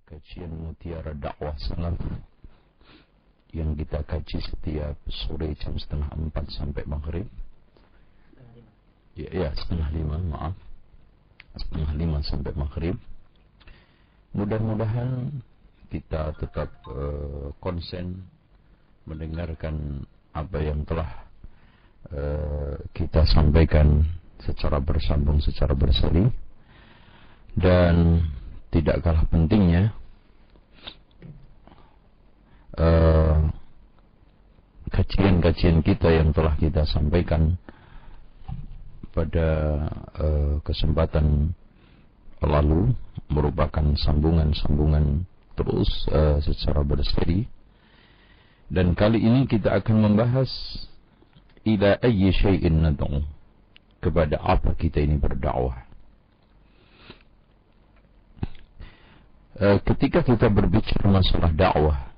kajian Mutiara Dakwah Salaf yang kita kaji setiap sore jam 3:30 sampai maghrib. Ya, 4:30, maaf. 4:30 sampai maghrib. Mudah-mudahan kita tetap konsen mendengarkan apa yang telah kita sampaikan secara bersambung, secara berseri. Dan tidak kalah pentingnya kajian-kajian kita yang telah kita sampaikan pada kesempatan lalu merupakan sambungan-sambungan terus secara berseri. Dan kali ini kita akan membahas ila ayyi syai'in nad'u, kepada apa kita ini berdakwah. Ketika kita berbicara masalah dakwah,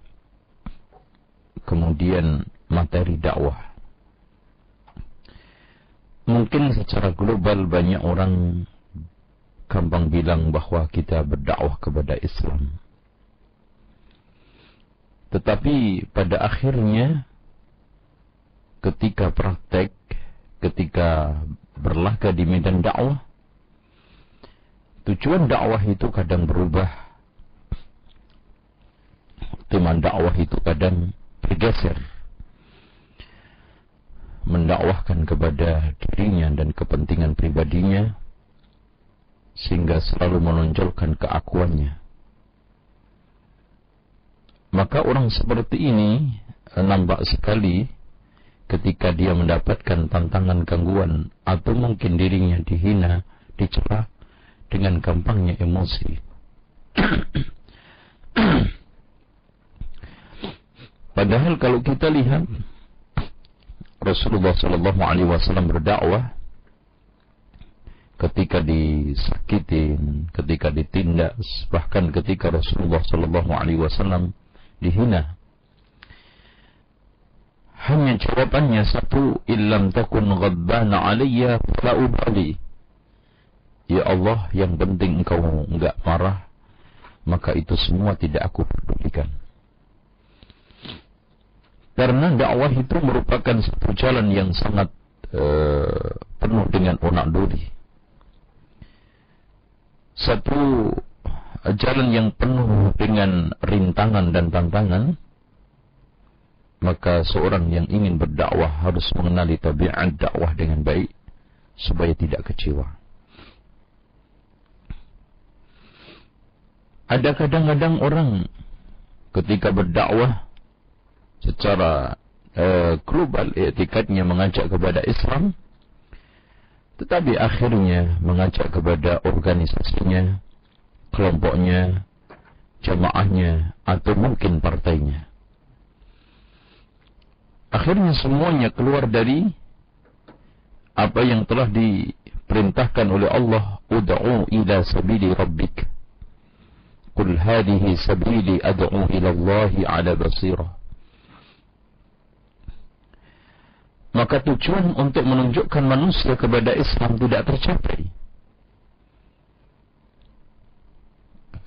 kemudian materi dakwah, mungkin secara global banyak orang gampang bilang bahwa kita berdakwah kepada Islam. Tetapi pada akhirnya ketika praktek, ketika berlaga di medan dakwah, tujuan dakwah itu kadang berubah. Tema dakwah itu kadang bergeser, mendakwahkan kepada dirinya dan kepentingan pribadinya, sehingga selalu menonjolkan keakuannya. Maka orang seperti ini nampak sekali ketika dia mendapatkan tantangan, gangguan, atau mungkin dirinya dihina, dicela, dengan gampangnya emosi. Padahal kalau kita lihat Rasulullah sallallahu alaihi wasallam berdakwah ketika disakitin, ketika ditindas, bahkan ketika Rasulullah sallallahu alaihi wasallam dihina. Hanya jawabannya satu, illam takun ghabbana alayya fala ubali. Ya Allah, yang penting engkau enggak marah, maka itu semua tidak aku pedulikan. Karena dakwah itu merupakan satu jalan yang sangat penuh dengan onak-duri. Satu jalan yang penuh dengan rintangan dan tantangan. Maka seorang yang ingin berdakwah harus mengenali tabiat dakwah dengan baik supaya tidak kecewa. Ada kadang-kadang orang ketika berdakwah secara global, etikatnya mengajak kepada Islam, tetapi akhirnya mengajak kepada organisasinya, kelompoknya, jamaahnya, atau mungkin partainya. Akhirnya semuanya keluar dari apa yang telah diperintahkan oleh Allah, ud'u ila sabili rabbik, qul hadhihi sabili ad'u ila Allahi ala basirah. Maka tujuan untuk menunjukkan manusia kepada Islam tidak tercapai.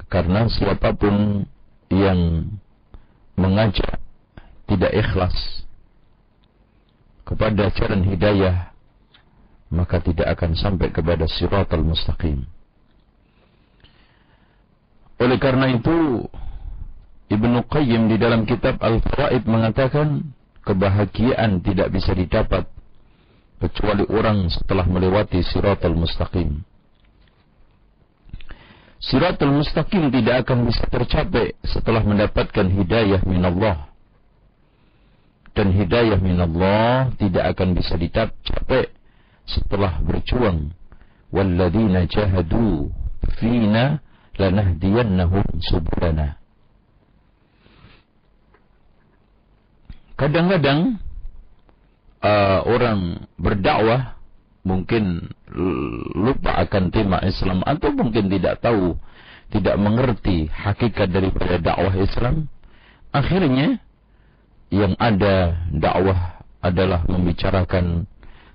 Karena siapapun yang mengajak tidak ikhlas kepada jalan hidayah, maka tidak akan sampai kepada siratal mustaqim. Oleh karena itu, Ibnu Qayyim di dalam kitab Al-Fawaid mengatakan, kebahagiaan tidak bisa didapat kecuali orang setelah melewati siratal mustaqim. Siratal mustaqim tidak akan bisa tercapai setelah mendapatkan hidayah minallah. Dan hidayah minallah tidak akan bisa dicapai setelah berjuang. Walladzina jahadu fina lanahdiyannahum subulana. Kadang-kadang orang berdakwah mungkin lupa akan tema Islam, atau mungkin tidak tahu, tidak mengerti hakikat daripada dakwah Islam. Akhirnya yang ada dakwah adalah membicarakan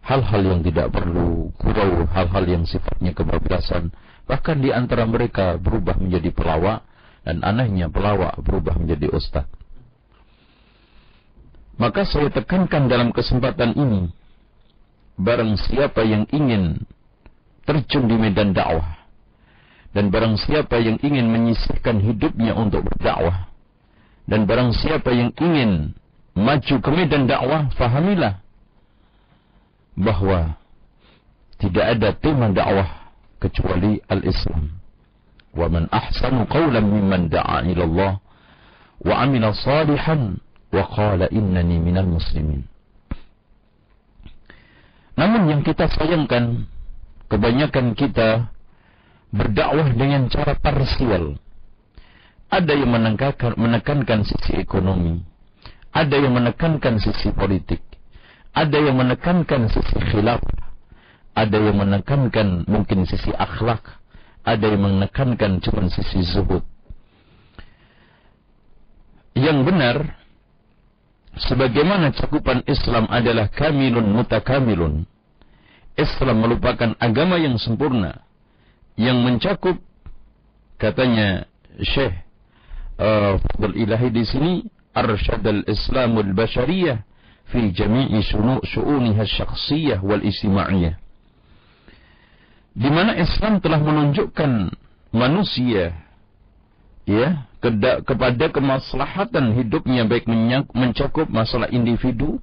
hal-hal yang tidak perlu, gurau, hal-hal yang sifatnya kebablasan. Bahkan di antara mereka berubah menjadi pelawak Dan anehnya pelawak berubah menjadi ustaz. Maka saya tekankan dalam kesempatan ini, barang siapa yang ingin terjun di medan dakwah, dan barang siapa yang ingin menyisihkan hidupnya untuk berdakwah, dan barang siapa yang ingin maju ke medan dakwah, fahamilah bahwa tidak ada tema dakwah kecuali al-Islam. Wa man ahsanu qawlan mimman da'a ila Allah wa 'amila salihan wa qala innani minal muslimin. Namun yang kita sayangkan, kebanyakan kita berdakwah dengan cara parsial. Ada yang menekankan sisi ekonomi, ada yang menekankan sisi politik, ada yang menekankan sisi khilaf, ada yang menekankan mungkin sisi akhlak, ada yang menekankan cuma sisi zuhud. Yang benar, sebagaimana cakupan Islam adalah kamilun mutakamilun. Islam merupakan agama yang sempurna, yang mencakup, katanya Syekh Fadl Ilahi di sini, arsyadal Islamul Bashariyah fi jami'i syu'uniha syakhsiyah wal istima'iyah. Di mana Islam telah menunjukkan manusia kepada kemaslahatan hidupnya, baik mencakup masalah individu,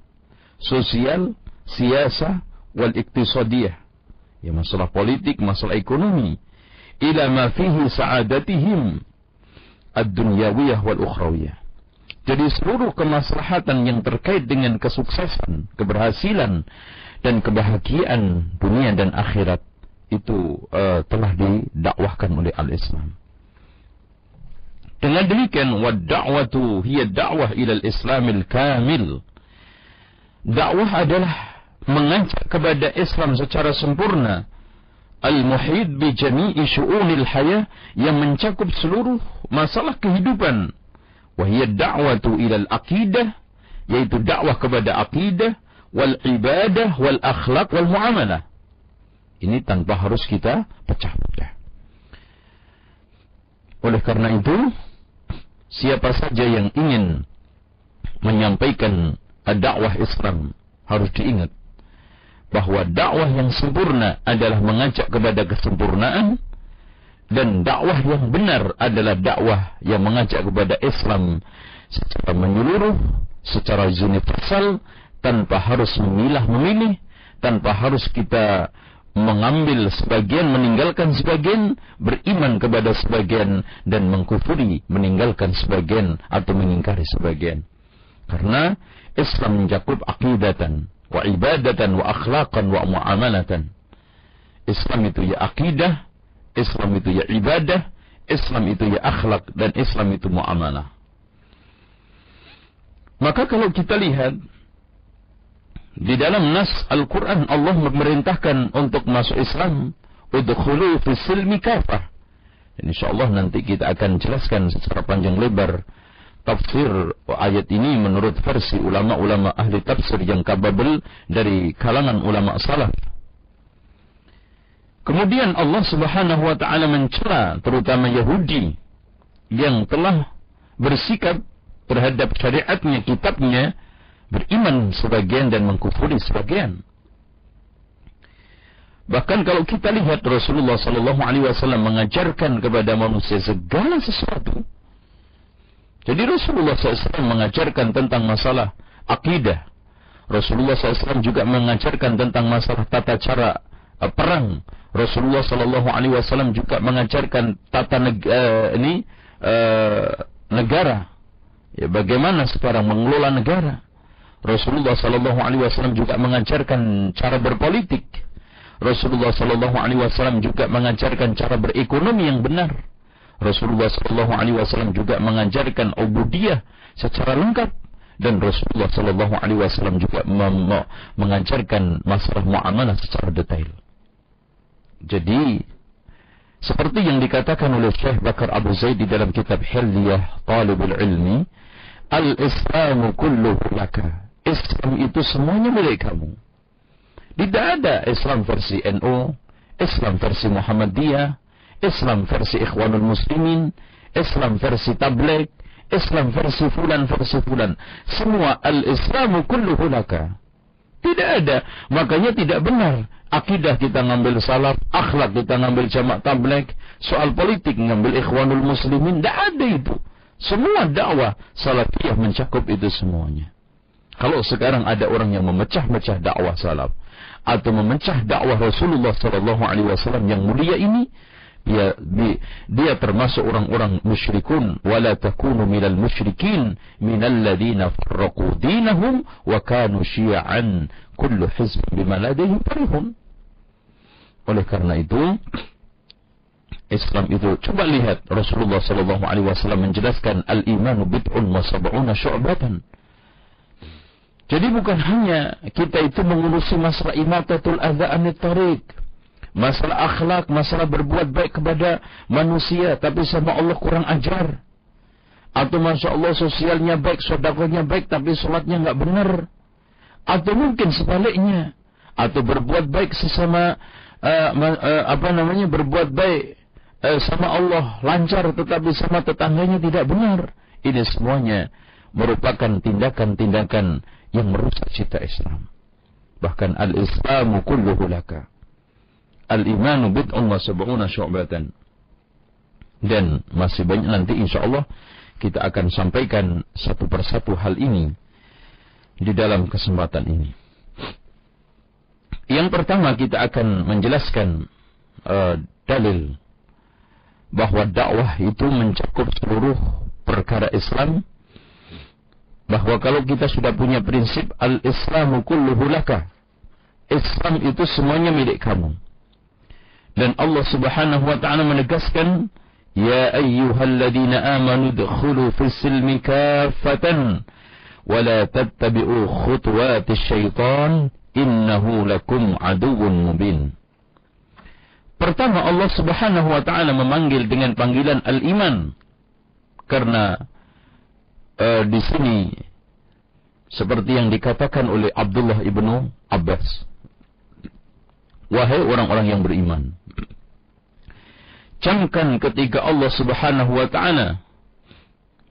sosial, siasa, wal iktisadiyah, masalah politik, masalah ekonomi, ila ma fihi sa'adatihim ad-dunyawiyah wal ukhrawiyah. Jadi seluruh kemaslahatan yang terkait dengan kesuksesan, keberhasilan, dan kebahagiaan dunia dan akhirat itu telah didakwahkan oleh al-Islam. Dengan demikian, wad-da'watu hiya da'wah ila al-Islamil kamil. Dakwah adalah mengajak kepada Islam secara sempurna, al-muhit bi jami'i syu'unil hayah, yang mencakup seluruh masalah kehidupan. Wa hiya da'watu ila al-aqidah, yaitu dakwah kepada aqidah, wal ibadah, wal akhlaq, wal muamalah. Ini tanpa harus kita pecah-pecah. Oleh karena itu, siapa saja yang ingin menyampaikan dakwah Islam harus diingat bahwa dakwah yang sempurna adalah mengajak kepada kesempurnaan, dan dakwah yang benar adalah dakwah yang mengajak kepada Islam secara menyeluruh, secara universal, tanpa harus memilah-memilih, tanpa harus kita mengambil sebagian, meninggalkan sebagian, beriman kepada sebagian, dan mengkufuri, meninggalkan sebagian atau mengingkari sebagian. Karena Islam mencakup aqidatan, wa ibadatan, wa akhlaqan, wa muamalatan. Islam itu ya akidah, Islam itu ya ibadah, Islam itu ya akhlak, dan Islam itu muamalah. Maka kalau kita lihat di dalam nas Al-Quran, Allah memerintahkan untuk masuk Islam, udkhulu fis silmi kafah. InsyaAllah nanti kita akan jelaskan secara panjang lebar tafsir ayat ini menurut versi ulama-ulama ahli tafsir yang kababel dari kalangan ulama salaf. Kemudian Allah Subhanahu wa taala mencela terutama Yahudi yang telah bersikap terhadap syariatnya, kitabnya, beriman sebagian dan mengkufuri sebagian. Bahkan kalau kita lihat Rasulullah sallallahu alaihi wasallam mengajarkan kepada manusia segala sesuatu. Jadi Rasulullah SAW mengajarkan tentang masalah akidah. Rasulullah SAW juga mengajarkan tentang masalah tata cara perang. Rasulullah SAW juga mengajarkan tata negara. Ya, bagaimana sekarang mengelola negara. Rasulullah SAW juga mengajarkan cara berpolitik. Rasulullah SAW juga mengajarkan cara berekonomi yang benar. Rasulullah SAW juga mengajarkan ubudiyah secara lengkap, dan Rasulullah SAW juga mengajarkan masalah muamalah secara detail. Jadi seperti yang dikatakan oleh Syekh Bakar Abu Zaid di dalam kitab Hilyah Talibul Ilmi, al-Islamu kulluhu laka. Islam itu semuanya milik kamu. Tidak ada Islam versi NU, Islam versi Muhammadiyah, Islam versi Ikhwanul Muslimin, Islam versi tabligh, Islam versi fulan. Semua al-Islamu kulluhu laka. Tidak ada. Makanya tidak benar. Akidah kita ngambil salaf, akhlak kita ngambil jamak tabligh, soal politik ngambil ikhwanul muslimin. Tidak ada itu. Semua dakwah salafiyah mencakup itu semuanya. Kalau sekarang ada orang yang memecah-mecah dakwah salaf atau memecah dakwah Rasulullah SAW yang mulia ini, dia termasuk orang-orang musyrikun. Wala takunu minal musyrikin minal ladina farraqu dinahum wa kanu syi'an kullu hizbin bima ladayhim farihun. Oleh karena itu, Islam itu, coba lihat Rasulullah SAW menjelaskan al-imanu bid'un wa sab'una syu'batan. Jadi bukan hanya kita itu mengurusi masalah imatatul adza anit thariq, masalah akhlak, masalah berbuat baik kepada manusia, tapi sama Allah kurang ajar. Atau Masya Allah sosialnya baik, sedekahnya baik, tapi sholatnya enggak benar. Atau mungkin sebaliknya. Atau berbuat baik sesama, berbuat baik sama Allah lancar, tetapi sama tetangganya tidak benar. Ini semuanya merupakan tindakan-tindakan yang merusak cita Islam. Bahkan al-Islamu kulluhu laka. Al-imanu bid'un wa sab'una syu'batan. Dan masih banyak nanti insyaAllah kita akan sampaikan satu persatu hal ini di dalam kesempatan ini. Yang pertama kita akan menjelaskan dalil bahwa dakwah itu mencakup seluruh perkara Islam. Bahwa kalau kita sudah punya prinsip al-Islamu kulluhu laka, Islam itu semuanya milik kamu. Dan Allah Subhanahu wa ta'ala menegaskan, ya ayyuhalladzina amanu dkhulu fis silmi kaffatan wa la tattabi'u khutuwatis syaitan innahu lakum aduwwun mubin. Pertama, Allah Subhanahu wa ta'ala memanggil dengan panggilan al-iman. Karena di sini seperti yang dikatakan oleh Abdullah ibnu Abbas, wahai orang-orang yang beriman, camkan ketika Allah Subhanahu wa ta'ala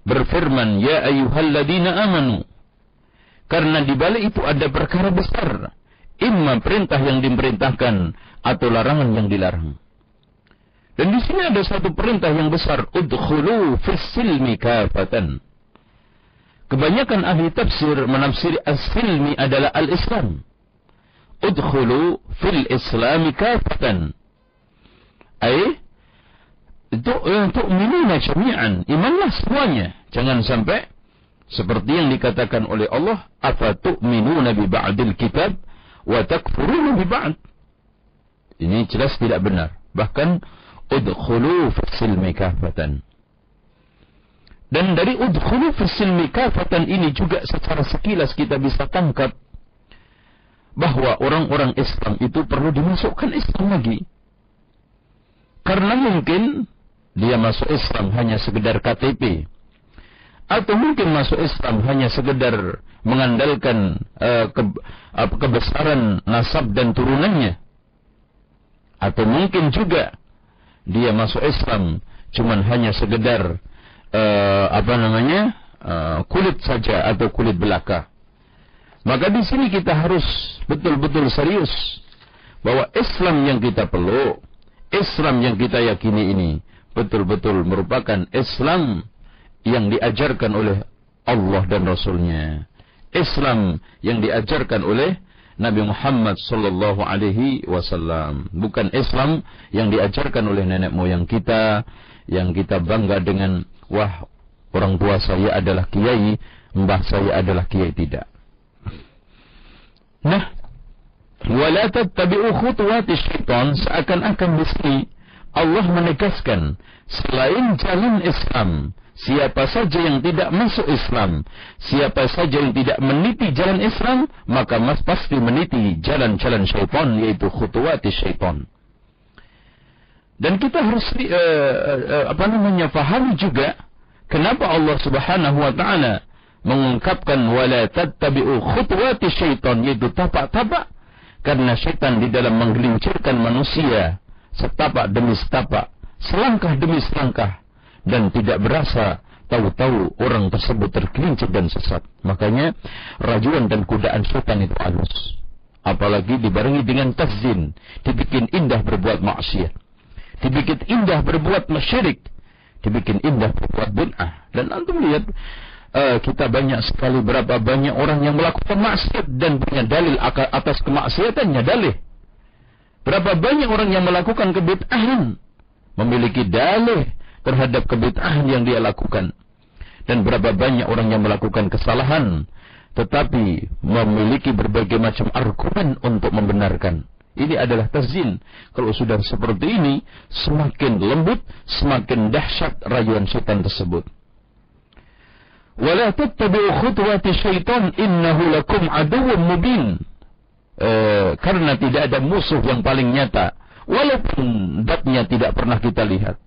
berfirman, ya ayyuhalladzina amanu, karena di balik itu ada perkara besar, imma perintah yang diperintahkan atau larangan yang dilarang. Dan di sini ada satu perintah yang besar, udkhulu fis silmi kafatan. Kebanyakan ahli tafsir menafsiri as-silmi adalah al-Islam. Udkhulu fil islami kafatan. Tu'minuna jami'an. Imanlah semuanya. Jangan sampai seperti yang dikatakan oleh Allah, afa tu'minuna bi ba'dil kitab wa takfuruna bi ba'd. Ini jelas tidak benar. Bahkan udkhulu fis silmi kafatan. Dan dari udkhulu fis silmi kafatan ini juga secara sekilas kita bisa tangkap bahwa orang-orang Islam itu perlu dimasukkan Islam lagi. Karena mungkin dia masuk Islam hanya sekedar KTP, atau mungkin masuk Islam hanya sekedar mengandalkan kebesaran nasab dan turunannya, atau mungkin juga dia masuk Islam cuman hanya sekedar kulit saja atau kulit belaka. Maka di sini kita harus betul-betul serius bahwa Islam yang kita peluk, Islam yang kita yakini ini betul-betul merupakan Islam yang diajarkan oleh Allah dan Rasul-Nya. Islam yang diajarkan oleh Nabi Muhammad sallallahu alaihi wasallam, bukan Islam yang diajarkan oleh nenek moyang kita, yang kita bangga dengan, wah, orang tua saya adalah kiai, mbah saya adalah kiai. Tidak. Nah, wala tattabi'u khutuwatis syaitan, seakan-akan di sini Allah menegaskan selain jalan Islam, siapa saja yang tidak masuk Islam, siapa saja yang tidak meniti jalan Islam, maka pasti meniti jalan-jalan syaitan, yaitu khutuwatis syaitan. Dan kita harus fahami juga kenapa Allah Subhanahu wa ta'ala mengungkapkan wala tattabi'u khutuwatis syaitan, yaitu tapak-tapak. Karena syaitan di dalam menggelincirkan manusia setapak demi setapak, selangkah demi selangkah, dan tidak berasa, tahu-tahu orang tersebut tergelincir dan sesat. Makanya rayuan dan godaan syaitan itu halus. Apalagi dibarengi dengan tazin, dibikin indah berbuat maksiat, dibikin indah berbuat syirik, dibikin indah berbuat bid'ah. Dan antum lihat, kita banyak sekali, berapa banyak orang yang melakukan maksiat dan punya dalil atas kemaksiatannya, dalih. Berapa banyak orang yang melakukan kebid'ahan, memiliki dalih terhadap kebid'ahan yang dia lakukan. Dan berapa banyak orang yang melakukan kesalahan, tetapi memiliki berbagai macam argumen untuk membenarkan. Ini adalah tazin. Kalau sudah seperti ini, semakin lembut, semakin dahsyat rayuan syaitan tersebut. وَلَا تَتَّبِعُوا خُطُوَاتِ الشَّيْطَانِ إِنَّهُ لَكُمْ عَدُوٌّ مُبِينٌ. Karena tidak ada musuh yang paling nyata, walaupun datnya tidak pernah kita lihat,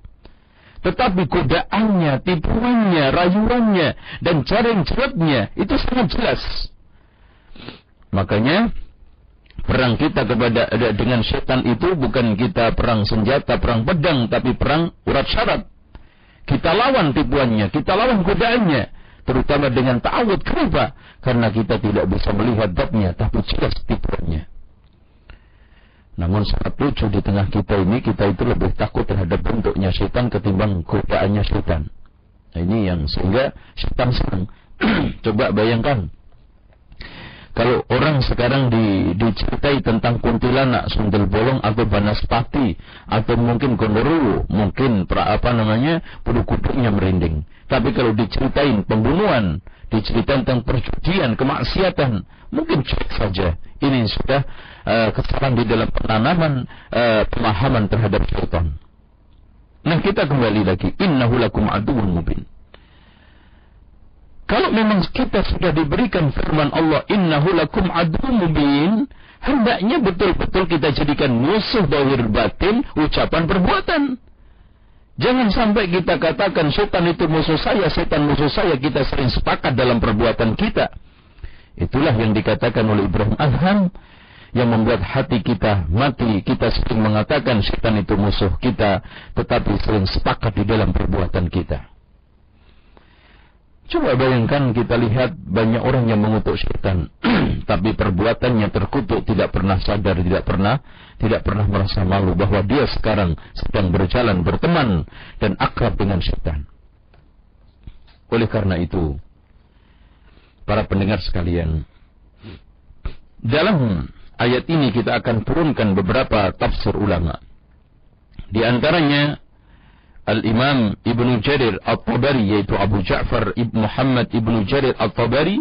tetapi godaannya, tipuannya, rayuannya, dan cara-caranya itu sangat jelas. Makanya perang kita dengan setan itu bukan kita perang senjata, perang pedang, tapi perang urat syarat. Kita lawan tipuannya, kita lawan godaannya, terutama dengan ta'awud. Kenapa? Karena kita tidak bisa melihat datnya, tapi jelas tipuannya. Namun sangat lucu di tengah kita ini, kita itu lebih takut terhadap bentuknya syaitan ketimbang godaannya syaitan. Nah, ini yang sehingga syaitan senang. Coba bayangkan, kalau orang sekarang diceritai tentang kuntilanak, sundel bolong, atau banaspati, atau mungkin gondoruo, mungkin bulu kuduknya merinding. Tapi kalau diceritain pembunuhan, diceritain tentang perjudian, kemaksiatan, mungkin cuek saja. Ini sudah kesalahan di dalam penanaman pemahaman terhadap syaitan. Nah, kita kembali lagi, innahu lakum aduwwun mubin. Kalau memang kita sudah diberikan firman Allah, innahu lakum aduwwun mubin, hendaknya betul-betul kita jadikan musuh zahir batin, ucapan perbuatan. Jangan sampai kita katakan setan itu musuh saya, setan musuh saya, kita sering sepakat dalam perbuatan kita. Itulah yang dikatakan oleh Ibrahim Adham, yang membuat hati kita mati. Kita sering mengatakan setan itu musuh kita, tetapi sering sepakat di dalam perbuatan kita. Coba bayangkan, kita lihat banyak orang yang mengutuk setan, tapi perbuatannya terkutuk, tidak pernah sadar, tidak pernah merasa malu bahwa dia sekarang sedang berjalan, berteman, dan akrab dengan setan. Oleh karena itu, para pendengar sekalian, dalam ayat ini kita akan turunkan beberapa tafsir ulama. Di antaranya Al-Imam Ibnu Jarir At-Tabari, yaitu Abu Ja'far Muhammad Ibnu Jarir At-Tabari,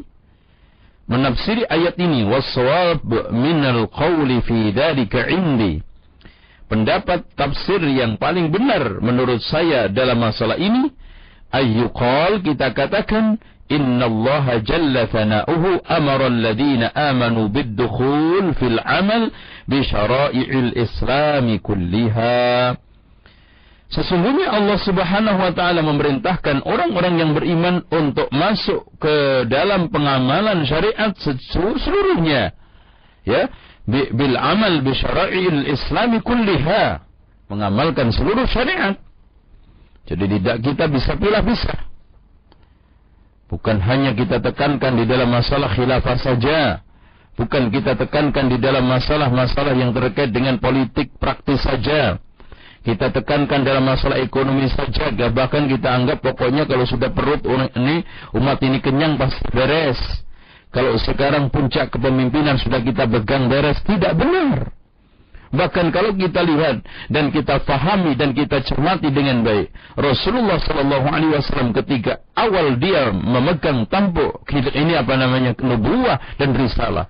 menafsiri ayat ini, was-shawab minal qawli fi dzalika indi. Pendapat tafsir yang paling benar menurut saya dalam masalah ini, ayyuqal, kita katakan, innallaha jalla thana'uhu amara alladhina amanu bid-dukhul fil amal bi syara'i'il islami kulliha. Sesungguhnya Allah Subhanahu wa taala memerintahkan orang-orang yang beriman untuk masuk ke dalam pengamalan syariat seluruhnya. Ya, bil amal bi syara'il islami kulliha, mengamalkan seluruh syariat. Jadi tidak kita bisa pilih-pilih. Bukan hanya kita tekankan di dalam masalah khilafah saja. Bukan kita tekankan di dalam masalah-masalah yang terkait dengan politik praktis saja. Kita tekankan dalam masalah ekonomi saja, bahkan kita anggap pokoknya kalau sudah perut umat ini kenyang pasti beres. Kalau sekarang puncak kepemimpinan sudah kita pegang beres, tidak benar. Bahkan kalau kita lihat dan kita fahami dan kita cermati dengan baik, Rasulullah SAW ketika awal dia memegang tampuk ini nubuwah dan risalah,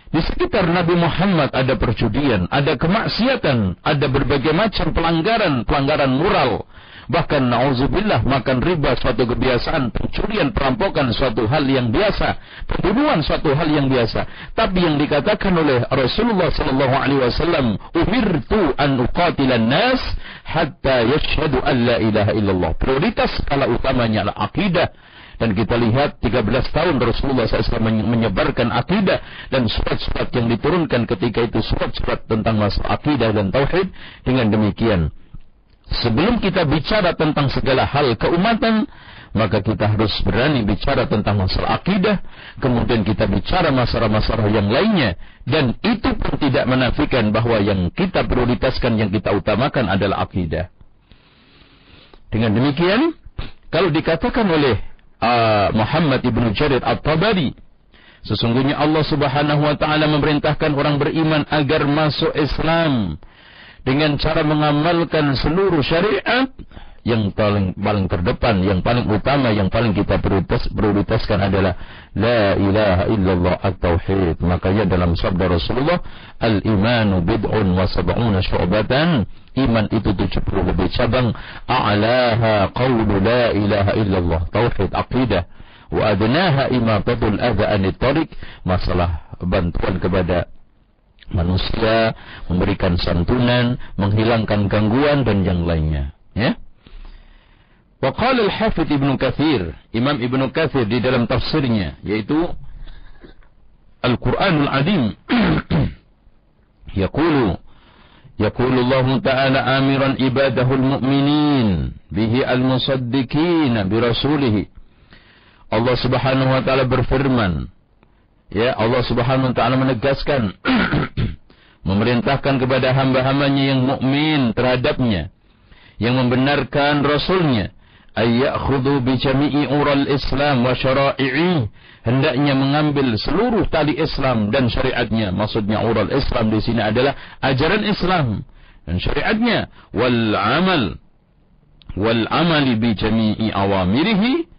di sekitar Nabi Muhammad ada perjudian, ada kemaksiatan, ada berbagai macam pelanggaran moral. Bahkan na'udzubillah, makan riba suatu kebiasaan, pencurian, perampokan suatu hal yang biasa, pembunuhan suatu hal yang biasa. Tapi yang dikatakan oleh Rasulullah SAW, umirtu an uqatilan nas hatta yashhadu an la ilaha illallah. Prioritas skala utamanya adalah akidah. Dan kita lihat 13 tahun Rasulullah SAW menyebarkan akidah, dan surat-surat yang diturunkan ketika itu surat-surat tentang masalah akidah dan tauhid. Dengan demikian Sebelum kita bicara tentang segala hal keumatan, maka kita harus berani bicara tentang masalah akidah, kemudian kita bicara masalah-masalah yang lainnya, dan itu pun tidak menafikan bahwa yang kita prioritaskan, yang kita utamakan adalah akidah. Dengan demikian, kalau dikatakan oleh Muhammad ibnu Jarir At-Tabari, sesungguhnya Allah Subhanahu wa taala memerintahkan orang beriman agar masuk Islam dengan cara mengamalkan seluruh syariat. Yang paling terdepan, yang paling utama, yang paling kita prioritaskan adalah la ilaha illallah at-tauhid. Makanya dalam sabda Rasulullah, al-imanu bid'un wa sab'una syu'batan, iman itu 70 lebih cabang. A'laha qawlu la ilaha illallah, tauhid aqidah. Wa adnaha imatatul adha anit tariq, masalah bantuan kepada manusia, memberikan santunan, menghilangkan gangguan dan yang lainnya, ya. Wa qala al-Hafidz Ibnu Katsir, Imam Ibnu Katsir di dalam tafsirnya, yaitu Al-Qur'anul Azim, yaqulu Allah Ta'ala amiran ibadahul mu'minin bihi al-musaddiqin bi rasulih. Allah Subhanahu wa taala berfirman, ya, Allah Subhanahu wa taala menegaskan memerintahkan kepada hamba-hambanya yang mukmin terhadapnya, yang membenarkan rasulnya, ayyakhudhu bi jami'i ural Islam wa syara'i'i, hendaknya mengambil seluruh tali Islam dan syariatnya. Maksudnya ural Islam di sini adalah ajaran Islam dan syariatnya, wal amali bi jami'i awamirihi,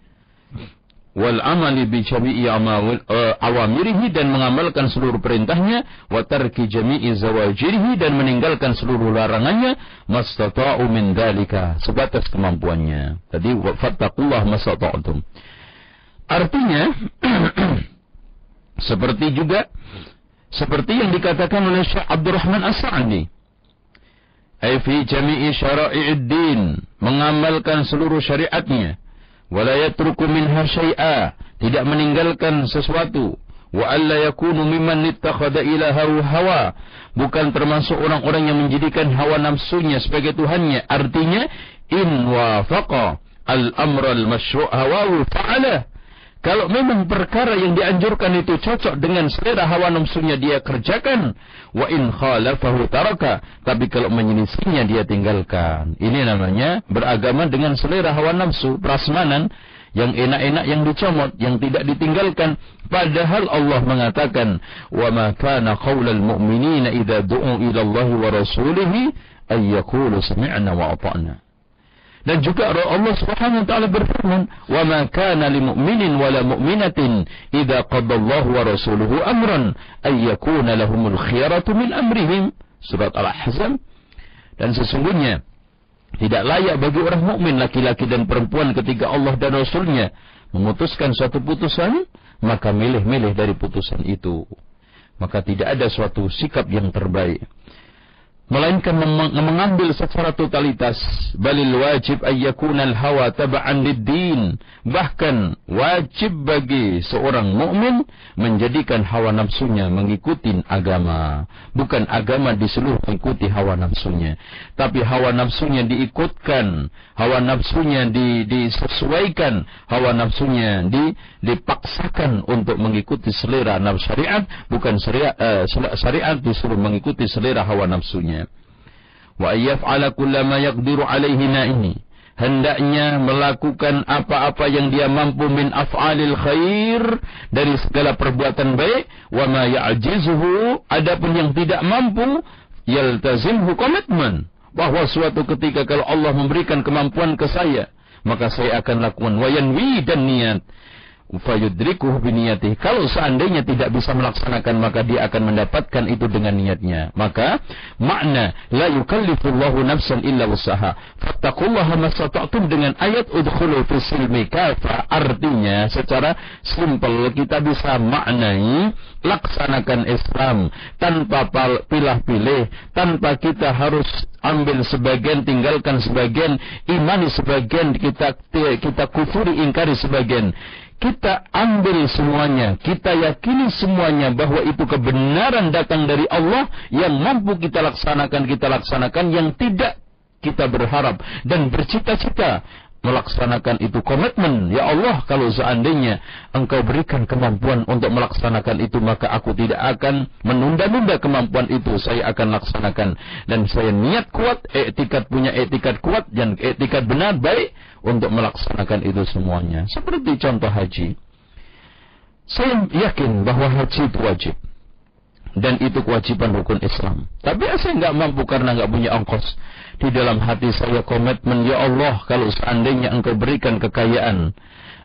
awamirihi, dan mengamalkan seluruh perintahnya, wa tarki jami'i zawajirihi, dan meninggalkan seluruh larangannya, mastata'u min dzalika, sebatas kemampuannya. Tadi fattaqullah mastata'tum. Artinya seperti yang dikatakan oleh Syekh Abdurrahman As-Sa'di, ai fi jami'i syara'i'id din, mengamalkan seluruh syariatnya, wala yatruku minha syai'a, tidak meninggalkan sesuatu, wa alla yakunu mimman ittakhadha ilahahu hawa, bukan termasuk orang-orang yang menjadikan hawa nafsunya sebagai tuhannya. Artinya, in wafaqa al-amra al-masyru' hawahu fa'ala, kalau memang perkara yang dianjurkan itu cocok dengan selera hawa nafsunya, dia kerjakan. Wa in khalafahu taraka, tapi kalau menyelisihinya dia tinggalkan. Ini namanya beragama dengan selera hawa nafsu, prasmanan, yang enak-enak, yang dicomot, yang tidak ditinggalkan. Padahal Allah mengatakan, wa ma kana qaulal mu'minina idza du'u ila Allah wa rasulih ay yaqulu sami'na wa ata'na. Dan juga Allah Subhanahu wa taala berfirman, "Wa ma kana lil mu'minin wa la mu'minatin idza qadallahu wa rasuluhu amran ay yakuna lahumul khiyaratu min amrihim." Surat Al-Ahzab. Dan sesungguhnya tidak layak bagi orang mukmin, laki-laki dan perempuan, ketika Allah dan Rasulnya memutuskan suatu putusan, maka milih-milih dari putusan itu. Maka tidak ada suatu sikap yang terbaik, melainkan mengambil secara totalitas. Balil wajib ayyakuna al-hawa taba'an lid-din, bahkan wajib bagi seorang mukmin menjadikan hawa nafsunya mengikuti agama. Bukan agama disuruh mengikuti hawa nafsunya, tapi hawa nafsunya diikutkan, hawa nafsunya disesuaikan, hawa nafsunya dipaksakan untuk mengikuti selera nafsu syariat, bukan syariat disuruh mengikuti selera hawa nafsunya. Wa ayyaf'ala kullama yaqdiru alaihi na'ihi, hendaknya melakukan apa-apa yang dia mampu min af'alil khair, dari segala perbuatan baik. Wa ma ya'jizuhu, adapun yang tidak mampu, yaltazimhu komitmen, bahwa suatu ketika kalau Allah memberikan kemampuan ke saya, maka saya akan lakukan. Wa yanwi, dan niat, fayudrikuhu biniyatih, kalau seandainya tidak bisa melaksanakan, maka dia akan mendapatkan itu dengan niatnya. Maka makna la yukallifullahu nafsan illa wus'aha, fattaqullaha mastata'tum, dengan ayat udkhulu fis silmi kafa, artinya secara simpel kita bisa maknai laksanakan Islam tanpa pilih-pilih, tanpa kita harus ambil sebagian, tinggalkan sebagian, imani sebagian, kita kufuri, ingkari sebagian. Kita ambil semuanya, kita yakini semuanya bahwa itu kebenaran datang dari Allah, yang mampu kita laksanakan, yang tidak kita berharap dan bercita-cita melaksanakan itu, komitmen, ya Allah, kalau seandainya Engkau berikan kemampuan untuk melaksanakan itu, maka aku tidak akan menunda-nunda kemampuan itu, saya akan laksanakan. Dan saya niat kuat, punya etikat kuat dan etikat benar baik untuk melaksanakan itu semuanya. Seperti contoh haji, saya yakin bahwa haji itu wajib dan itu kewajiban rukun Islam. Tapi saya nggak mampu karena nggak punya ongkos. Di dalam hati saya komitmen, ya Allah, kalau seandainya Engkau berikan kekayaan,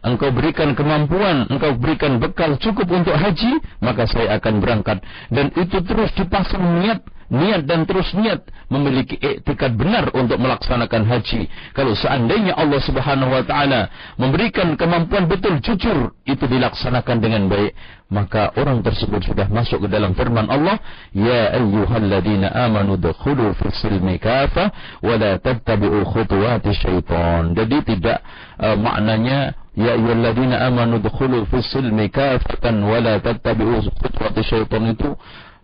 Engkau berikan kemampuan, Engkau berikan bekal cukup untuk haji, maka saya akan berangkat. Dan itu terus dipasang niat dan terus niat memiliki etikat benar untuk melaksanakan haji. Kalau seandainya Allah Subhanahu wa taala memberikan kemampuan betul, jujur, itu dilaksanakan dengan baik, maka orang tersebut sudah masuk ke dalam firman Allah, ya ayyuhalladzina amanu dukhulu fis silmi kafah wa la tattabi'u khutuwati syaitan. Jadi tidak maknanya ya ayyuhalladzina amanu dukhulu fis silmi kafatan wa la tattabi'u khutuwati syaitan itu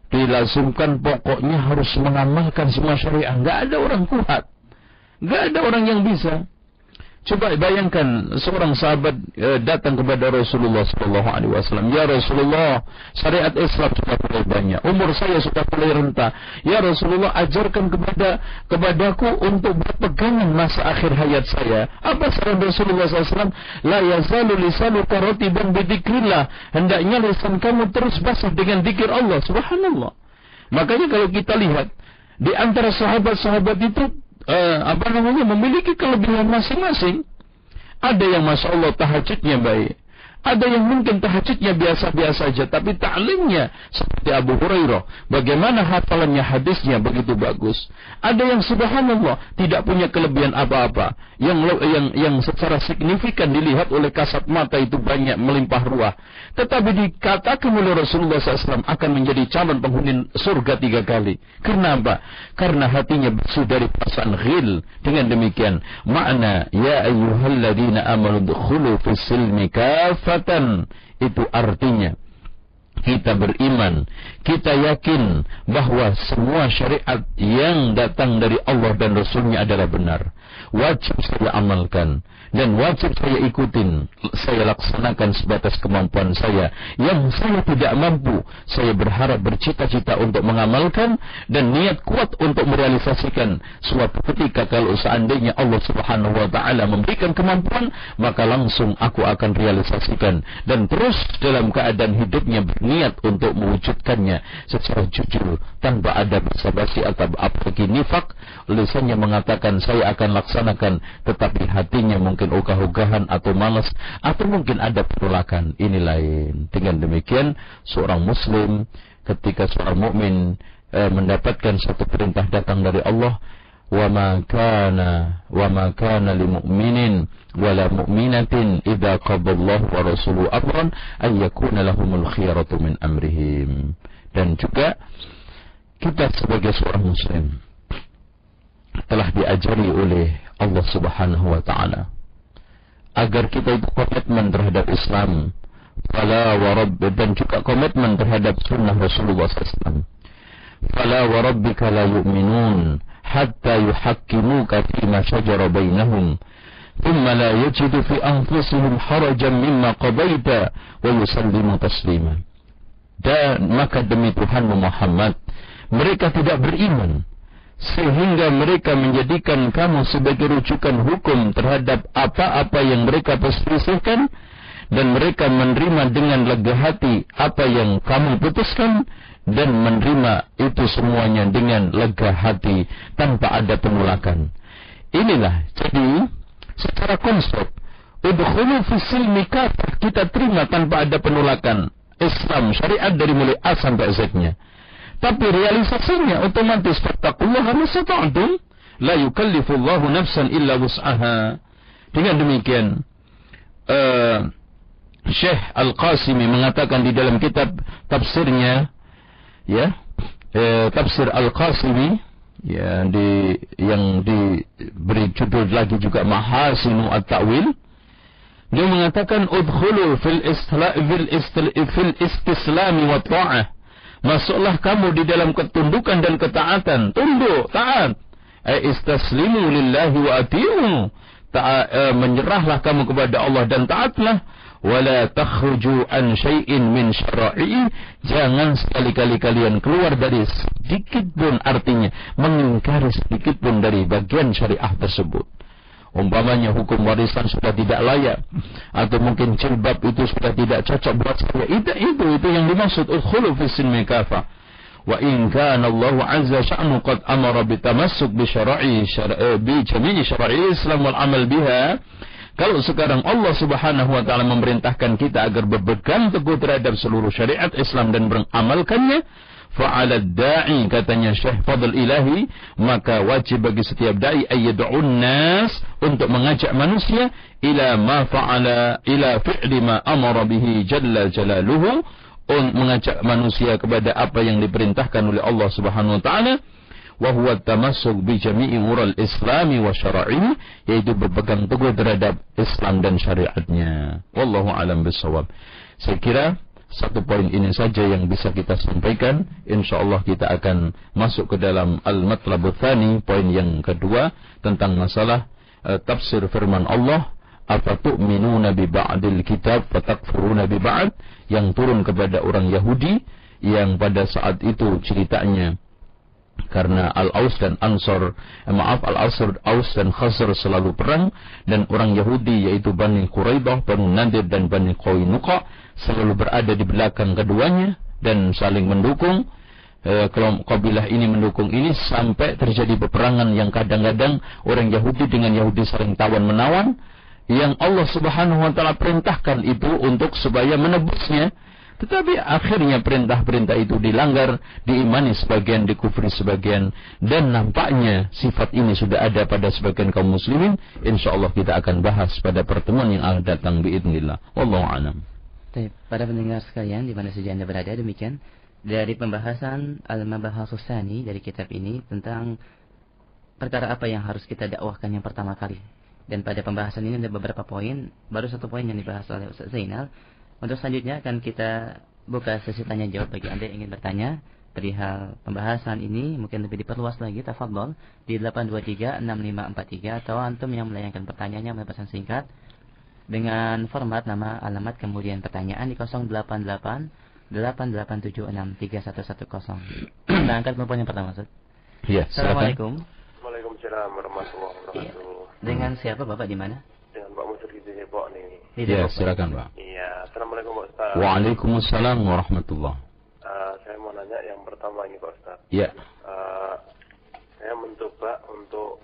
dilazimkan pokoknya harus mengamalkan semua syariah. Enggak ada orang kuat, enggak ada orang yang bisa. Coba bayangkan seorang sahabat datang kepada Rasulullah SAW. Ya Rasulullah, syariat Islam sudah mulai banyak, umur saya sudah mulai renta. Ya Rasulullah, ajarkan kepadaku untuk berpegangan masa akhir hayat saya. Apa saran Rasulullah SAW? La yazalu lisanuka ratiban bidzikrillah. Hendaknya lisan kamu terus basah dengan zikir Allah. Subhanallah. Makanya kalau kita lihat di antara sahabat-sahabat itu memiliki kelebihan masing-masing. Ada yang Masya Allah tahajudnya baik, ada yang mungkin tahajudnya biasa-biasa saja, tapi ta'limnya seperti Abu Hurairah, bagaimana hafalannya hadisnya begitu bagus. Ada yang subhanallah tidak punya kelebihan apa-apa, yang secara signifikan dilihat oleh kasat mata itu banyak melimpah ruah, tetapi dikatakan oleh Rasulullah SAW akan menjadi calon penghuni surga 3 kali. Karena apa? Karena hatinya bersih dari perasaan ghil. Dengan demikian makna ya ayyuhalladzina amanu dukhulu fis silmi kafatan, itu artinya kita beriman, kita yakin bahwa semua syariat yang datang dari Allah dan Rasulnya adalah benar. Wajib saya amalkan dan wajib saya ikutin, saya laksanakan sebatas kemampuan saya. Yang saya tidak mampu, saya berharap, bercita-cita untuk mengamalkan dan niat kuat untuk merealisasikan. Suatu ketika kalau seandainya Allah Subhanahu wa taala memberikan kemampuan, maka langsung aku akan realisasikan dan terus dalam keadaan hidupnya berniat untuk mewujudkannya secara jujur tanpa ada basa-basi atau apalagi nifak. Lisannya mengatakan saya akan laksanakan, tetapi hatinya mungkin ogah-ogahan atau malas atau mungkin ada penolakan. Ini lain. Dengan demikian seorang muslim, ketika seorang mukmin mendapatkan satu perintah datang dari Allah, wa ma kana lil mu'minin wala mu'minatin idza qadallahu wa rasuluhu amran ay yakuna lahumul khiyaratu min amrihim. Dan juga kita sebagai seorang muslim telah diajari oleh Allah Subhanahu wa taala agar kita itu komitmen terhadap Islam, fala wa rabb, dan juga komitmen terhadap sunnah Rasulullah SAW. Fala wa rabbika la yu'minun hatta yuhakkimuka fima shajara bainahum thumma la yajidu fi anfusihim harajan mimma qadaita wa yusallimu taslima. Dan maka demi Tuhanmu Muhammad, mereka tidak beriman sehingga mereka menjadikan kamu sebagai rujukan hukum terhadap apa-apa yang mereka perselisihkan, dan mereka menerima dengan lega hati apa yang kamu putuskan, dan menerima itu semuanya dengan lega hati tanpa ada penolakan. Inilah jadi secara konsep udkhulu fis silmi kafah, kita terima tanpa ada penolakan Islam, syariat dari mulai A sampai Z-nya. Tapi realisasinya otomatis fattaqullaha mastata'tum la yukallifullahu nafsan illa wus'aha. Dengan demikian Syekh Al-Qasimi mengatakan di dalam kitab tafsirnya, ya, tafsir Al-Qasimi, ya, yang diberi judul lagi juga Mahasinu At-Ta'wil. Dia mengatakan udkhulu fil istislami wa ta'ah, masuklah kamu di dalam ketundukan dan ketaatan. Tunduk, taat. istaslimu lillahi wa ati'u, menyerahlah kamu kepada Allah dan taatlah. Wala takhruju an syai'in min syara'i, jangan sekali-kali kalian keluar dari sedikit pun, artinya mengingkari sedikit pun dari bagian syariah tersebut. Umpamanya hukum warisan sudah tidak layak, atau mungkin jilbab itu sudah tidak cocok buat saya, itu yang dimaksud udkhulu fis silmi kafah. Wa in kana Allah azza sya'nu qad amara bitamassuk bi syara'i bi jami'i syara'i Islam wal amal biha. Kalau sekarang Allah Subhanahu wa taala memerintahkan kita agar berpegang teguh terhadap seluruh syariat Islam dan beramalkannya, fa'ala da'i, katanya Syekh Fadl Ilahi, maka wajib bagi setiap dai ayyad'un nas, untuk mengajak manusia ila ma fa'ala, ila fi'li ma amara bihi jalla jalaluhu, mengajak manusia kepada apa yang diperintahkan oleh Allah Subhanahu wa taala. Wa huwa tamassuk bi jami'i umural islami wa syara'ihi, yaitu berpegang teguh terhadap Islam dan syariatnya. Wallahu alam bissawab. Saya kira satu poin ini saja yang bisa kita sampaikan. InsyaAllah kita akan masuk ke dalam al-matlabut tsani, poin yang kedua, tentang masalah tafsir firman Allah, afatu'minuna bi ba'dil kitab fatakfuruna bi ba'd, yang turun kepada orang Yahudi, yang pada saat itu ceritanya karena Al-Aus dan Ansor, Al-Aus dan Khazar selalu perang, dan orang Yahudi yaitu Bani Quraidah, Bani Nadir dan Bani Qainuqa selalu berada di belakang keduanya dan saling mendukung. Kabilah ini mendukung ini sampai terjadi peperangan yang kadang-kadang orang Yahudi dengan Yahudi saling tawan-menawan, yang Allah Subhanahu wa taala perintahkan itu untuk supaya menebusnya. Tetapi akhirnya perintah-perintah itu dilanggar, diimani sebagian, dikufri sebagian, dan nampaknya sifat ini sudah ada pada sebagian kaum muslimin. InsyaAllah kita akan bahas pada pertemuan yang akan datang biidznillah. Wallahu a'lam. Para pendengar sekalian, di mana saja Anda berada, demikian dari pembahasan Al-Mabahathus Tsani dari kitab ini tentang perkara apa yang harus kita dakwahkan yang pertama kali. Dan pada pembahasan ini ada beberapa poin, baru satu poin yang dibahas oleh Ustaz Zainal. Untuk selanjutnya akan kita buka sesi tanya jawab bagi Anda yang ingin bertanya perihal pembahasan ini, mungkin lebih diperluas lagi, tafadhol di 8236543, atau antum yang melayangkan pertanyaannya melalui pesan singkat dengan format nama, alamat, kemudian pertanyaan di 088-8876-3110. Kita angkat telepon yang pertama, Ustaz. Ya, Assalamualaikum. Waalaikumsalam warahmatullahi wabarakatuh. Dengan siapa Bapak, di mana? Dengan Pak Musri di Depok nih. Ya, silakan Pak. Iya, assalamualaikum Pak Ustaz. Waalaikumsalam warahmatullahi. Saya mau nanya yang pertama ini Pak Ustaz. Ya. Saya mencoba untuk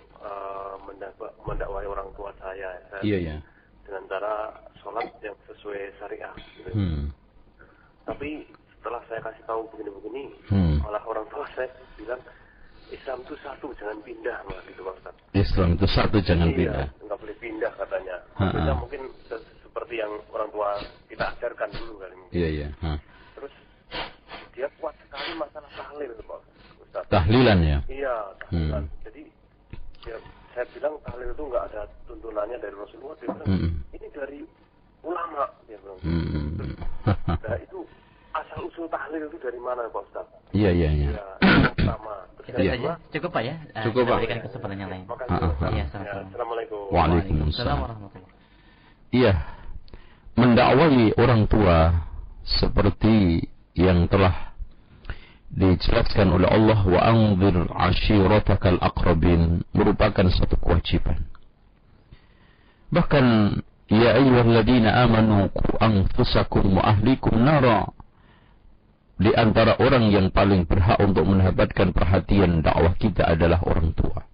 mendakwai orang tua saya. Iya, ya. Dengan cara sholat yang sesuai syariah. Gitu. Tapi setelah saya kasih tahu begini-begini, malah orang tua saya bilang Islam itu satu, jangan pindah, gitu Pak Ustaz. Islam itu satu, jangan pindah. Enggak boleh pindah katanya. Maksudnya mungkin seperti yang orang tua kita ajarkan dulu kali ini. Iya, iya. Terus dia kuat sekali masalah tahlil, Pak Ustaz. Tahlilan ya? Iya, tahlilan. Jadi ya, saya bilang tahlil itu enggak ada tuntunannya dari Rasulullah. Dia bilang, ini dari ulama, dia bilang. Nah, itu asal usul tahlil itu dari mana Pak Ustaz? Iya. Ya, pertama. Cukup Pak ya? Cukup Pak. Berikan kesempatan yang lain. Iya, assalamualaikum. Waalaikumsalam warahmatullahi. Iya, mendakwai orang tua seperti yang telah dijelaskan oleh Allah, wa anzir ashiratakal aqrabin, merupakan satu kewajiban. Bahkan ya ayyuhalladzina amanu qu anfusakum wa ahlikum nara, di antara orang yang paling berhak untuk mendapatkan perhatian dakwah kita adalah orang tua.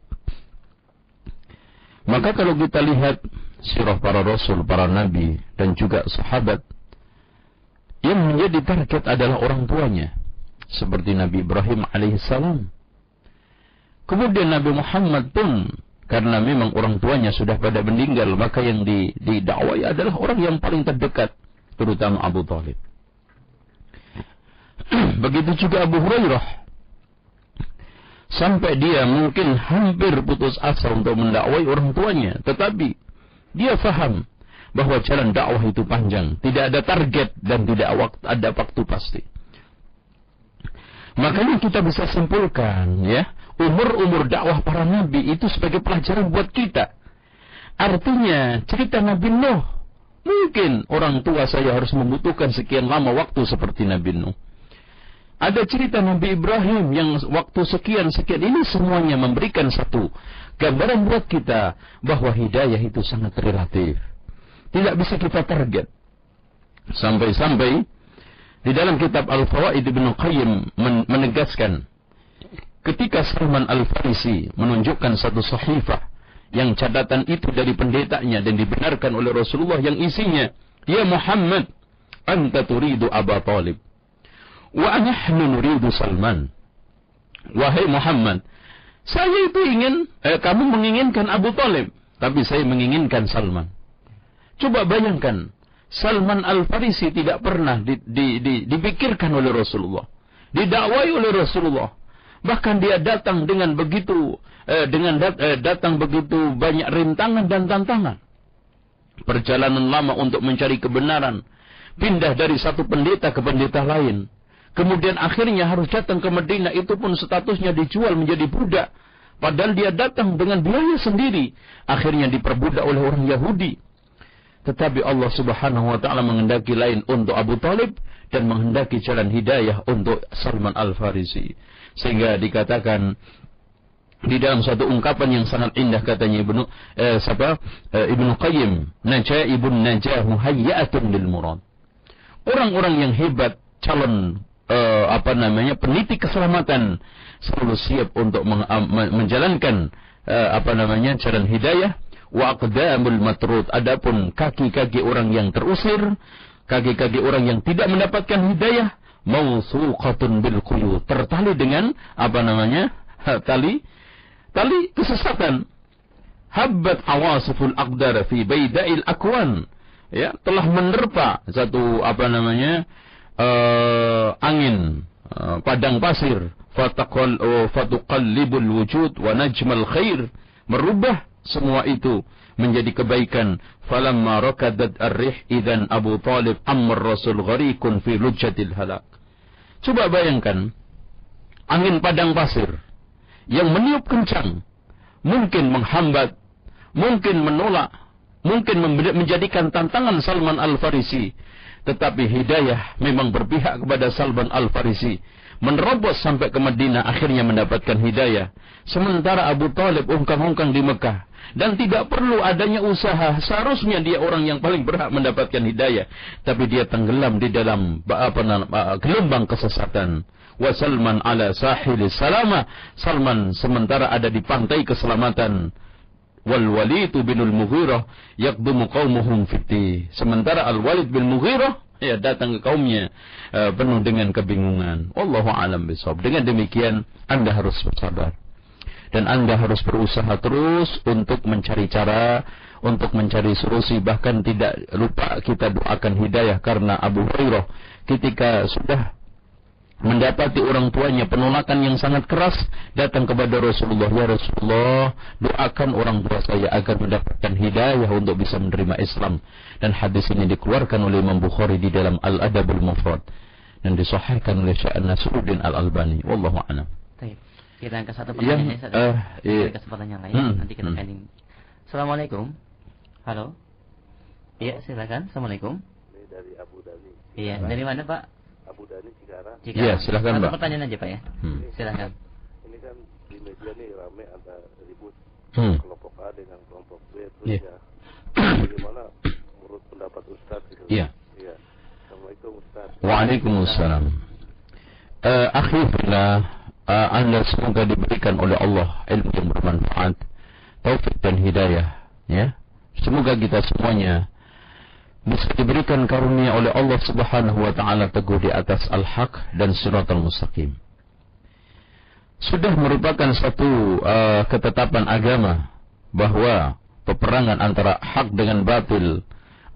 Maka kalau kita lihat sirah para rasul, para nabi dan juga sahabat, yang menjadi target adalah orang tuanya, seperti Nabi Ibrahim alaihissalam. Kemudian Nabi Muhammad pun, karena memang orang tuanya sudah pada meninggal, maka yang didakwai adalah orang yang paling terdekat, terutama Abu Thalib. Begitu juga Abu Hurairah, sampai dia mungkin hampir putus asa untuk mendakwai orang tuanya, tetapi dia faham bahwa jalan dakwah itu panjang, tidak ada target dan tidak ada waktu pasti. Makanya kita bisa simpulkan, ya, umur-umur dakwah para nabi itu sebagai pelajaran buat kita. Artinya cerita Nabi Nuh, mungkin orang tua saya harus membutuhkan sekian lama waktu seperti Nabi Nuh. Ada cerita Nabi Ibrahim yang waktu sekian ini semuanya memberikan satu gambaran buat kita bahwa hidayah itu sangat relatif. Tidak bisa kita target. Sampai-sampai di dalam kitab Al-Fawaid Ibnu Qayyim menegaskan ketika Salman Al-Farisi menunjukkan satu sahifah yang catatan itu dari pendetanya dan dibenarkan oleh Rasulullah yang isinya, "Ya Muhammad, anta turidu Aba Talib wa nahnu nuridu Salman." Wahai Muhammad, saya itu kamu menginginkan Abu Talib, tapi saya menginginkan Salman. Coba bayangkan, Salman Al-Farisi tidak pernah dipikirkan oleh Rasulullah, didakwai oleh Rasulullah. Bahkan dia datang dengan begitu datang begitu banyak rintangan dan tantangan. Perjalanan lama untuk mencari kebenaran, pindah dari satu pendeta ke pendeta lain. Kemudian akhirnya harus datang ke Madinah, itu pun statusnya dijual menjadi budak. Padahal dia datang dengan biaya sendiri. Akhirnya diperbudak oleh orang Yahudi. Tetapi Allah Subhanahu wa taala menghendaki lain untuk Abu Talib dan menghendaki jalan hidayah untuk Salman Al-Farisi. Sehingga dikatakan di dalam suatu ungkapan yang sangat indah, katanya Ibnu Qayyim, "Najaibun najahu hayyatun lil murad." Orang-orang yang hebat, calon peniti keselamatan, selalu siap untuk menjalankan jalan hidayah. Wa aqdamul matrud, adapun kaki-kaki orang yang terusir, kaki-kaki orang yang tidak mendapatkan hidayah, mawsuqatun bil quyud, tertali dengan tali kesesatan. Habbat awasiful aqdar fi bayda'il akwan, ya, telah menerpa satu angin padang pasir, fatuqallibul wujud wa najmal khair, merubah semua itu menjadi kebaikan. Falamma rakadat ar-rih idzan Abu Talib amr Rasul gharikun fi lujjatil halak. Coba bayangkan, angin padang pasir yang meniup kencang, mungkin menghambat, mungkin menolak, mungkin menjadikan tantangan Salman Al-Farisi. Tetapi hidayah memang berpihak kepada Salman Al-Farisi. Menerobos sampai ke Madinah, akhirnya mendapatkan hidayah. Sementara Abu Talib ungkang-ungkang di Mekah. Dan tidak perlu adanya usaha. Seharusnya dia orang yang paling berhak mendapatkan hidayah. Tapi dia tenggelam di dalam gelombang kesesatan. Wa Salman ala sahili salama. Salman sementara ada di pantai keselamatan. Wal Walid bin Al-Mughirah yaqdumu qaumuhum fitti. Sementara Al-Walid bin Mughirah datang ke kaumnya penuh dengan kebingungan. Wallahu a'lam bishawab. Dengan demikian Anda harus bersabar dan Anda harus berusaha terus untuk mencari cara, untuk mencari solusi. Bahkan tidak lupa kita doakan hidayah, karena Abu Hurairah ketika sudah mendapati orang tuanya penolakan yang sangat keras, datang kepada Rasulullah, "Ya Rasulullah, doakan orang tua saya agar mendapatkan hidayah untuk bisa menerima Islam." Dan hadis ini dikeluarkan oleh Imam Bukhari di dalam Al-Adabul Mufrad dan disahihkan oleh Syekh Nasruddin Al-Albani. Wallahu a'lam. Baik. Kita angkat satu pertanyaan kesempatan yang lain. Nanti kita pending. Assalamualaikum. Halo. Iya, silakan. Assalamualaikum. Ini dari Abu Dhani. Iya, dari mana, Pak? Abu Dhani Cikarang. Iya, silakan, Pak. Satu pertanyaan aja, Pak, ya. Silakan. Ini kan di media nih ramai antara ribut kelompok A dengan kelompok B, terus ya. Bagaimana menurut pendapat Ustaz gitu? Iya. Iya. Assalamualaikum Ustaz. Waalaikumsalam. Akhirnya Anda semoga diberikan oleh Allah ilmu yang bermanfaat, taufik dan hidayah, ya. Semoga kita semuanya bisa diberikan karunia oleh Allah Subhanahu wa taala teguh di atas al-haq dan siratal mustaqim. Sudah merupakan satu ketetapan agama bahwa peperangan antara hak dengan batil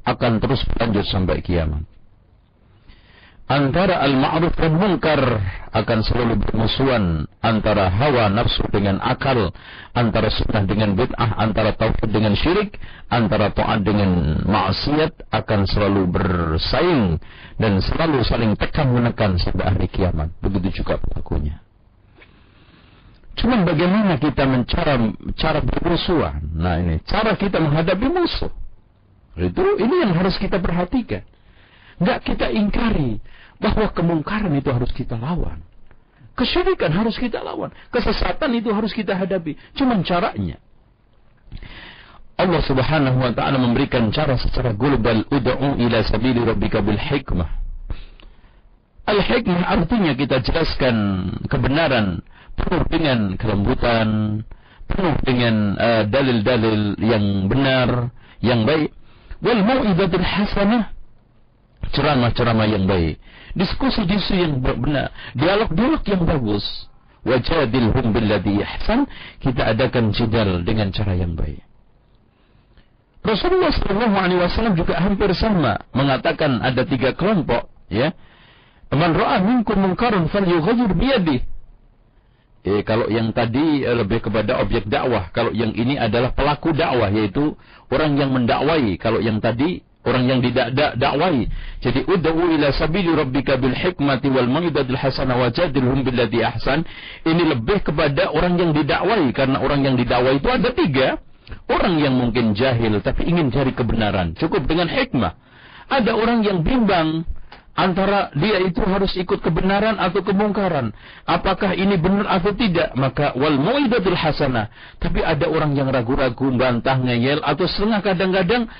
akan terus berlanjut sampai kiamat. Antara al-ma'ruf dan munkar akan selalu bermusuhan, antara hawa nafsu dengan akal, antara sunnah dengan bid'ah, antara tauhid dengan syirik, antara taat dengan maksiat akan selalu bersaing dan selalu saling tekan menekan sampai hari kiamat. Begitu juga pelakunya. Cuman bagaimana kita cara bermusuhan. Nah ini cara kita menghadapi musuh. Ini yang harus kita perhatikan. Enggak kita ingkari bahwa kemungkaran itu harus kita lawan. Kesyirikan harus kita lawan. Kesesatan itu harus kita hadapi. Cuman caranya. Allah Subhanahu wa taala memberikan cara secara global, ud'u ila sabili rabbika bil hikmah. Al-hikmah artinya kita jelaskan kebenaran penuh dengan kelembutan, penuh dengan dalil-dalil yang benar, yang baik. Wal mau'izatul hasanah, ceramah-ceramah yang baik, diskusi-diskusi yang benar, dialog-dialog yang bagus. Wajadilhum billadhi ahsan, kita adakan jidal dengan cara yang baik. Rasulullah SAW juga hampir sama mengatakan ada 3 kelompok, ya. Man ra'a minkum munkaran falyughayyir biyadihi. Kalau yang tadi lebih kepada objek dakwah, kalau yang ini adalah pelaku dakwah, yaitu orang yang mendakwai. Kalau yang tadi orang yang didakwai. Jadi ud'u ila sabili rabbika bil hikmati wal mau'izatil hasanah wajadilhum billati ahsan. Ini lebih kepada orang yang didakwai, karena orang yang didakwai itu ada 3. Orang yang mungkin jahil tapi ingin cari kebenaran, cukup dengan hikmah. Ada orang yang bimbang antara dia itu harus ikut kebenaran atau kemungkaran, apakah ini benar atau tidak, maka wal mau'izatul hasanah. Tapi ada orang yang ragu-ragu, bantah, ngeyel, atau setengah kadang-kadang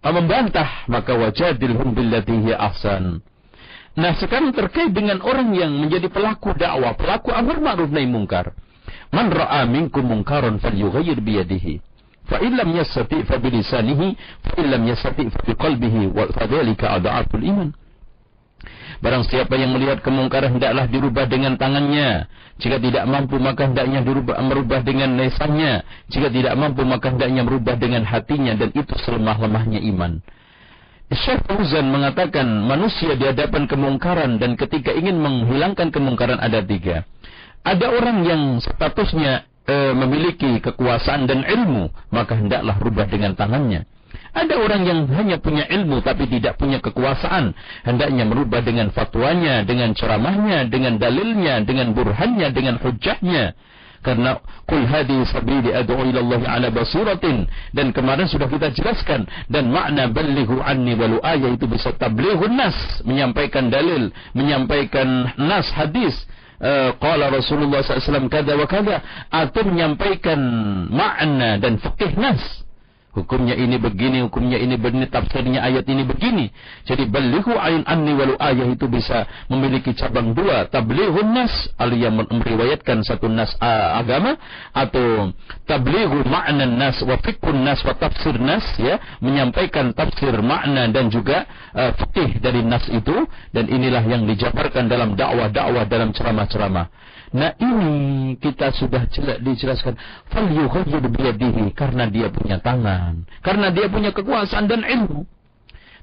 membantah, maka wajadilhum billati hiya ahsan. Nah, sekarang terkait dengan orang yang menjadi pelaku dakwah, pelaku amar ma'ruf nahi munkar. Man ra'a minkum munkaran falyughayyir biyadihi, fa illam yastati fa bilisanihi, fa illam yastati fa biqalbihi, wa fadzalika adhaful iman. Barang siapa yang melihat kemungkaran, hendaklah dirubah dengan tangannya. Jika tidak mampu, maka hendaknya merubah dengan lisannya. Jika tidak mampu, maka hendaknya merubah dengan hatinya, dan itu selemah-lemahnya iman. Syekh Fauzan mengatakan manusia di hadapan kemungkaran, dan ketika ingin menghilangkan kemungkaran ada 3. Ada orang yang statusnya memiliki kekuasaan dan ilmu, maka hendaklah rubah dengan tangannya. Ada orang yang hanya punya ilmu tapi tidak punya kekuasaan, hendaknya merubah dengan fatwanya, dengan ceramahnya, dengan dalilnya, dengan burhannya, dengan hujjahnya. Karena qul hadhihi sabili ad'u ila Allah ala basiratin, dan kemarin sudah kita jelaskan, dan makna balighu anni walau ayah itu bisa tablighun nas, menyampaikan dalil, menyampaikan nas hadis. Qala Rasulullah SAW kada wa kada, atau menyampaikan makna dan fikih nas. Hukumnya ini begini, hukumnya ini begini, tafsirnya ayat ini begini. Jadi balighu anni walau ayah itu bisa memiliki cabang 2, tablighun nas, yang meriwayatkan satu nas agama, atau tablighu ma'na nas wa fiqhun nas wa tafsir nas, ya, menyampaikan tafsir makna dan juga fikih dari nas itu. Dan inilah yang dijabarkan dalam dakwah-dakwah, dalam ceramah-ceramah. Nah ini kita sudah dijelaskan, falyughayyir biyadihi, karena dia punya tangan, karena dia punya kekuasaan dan ilmu.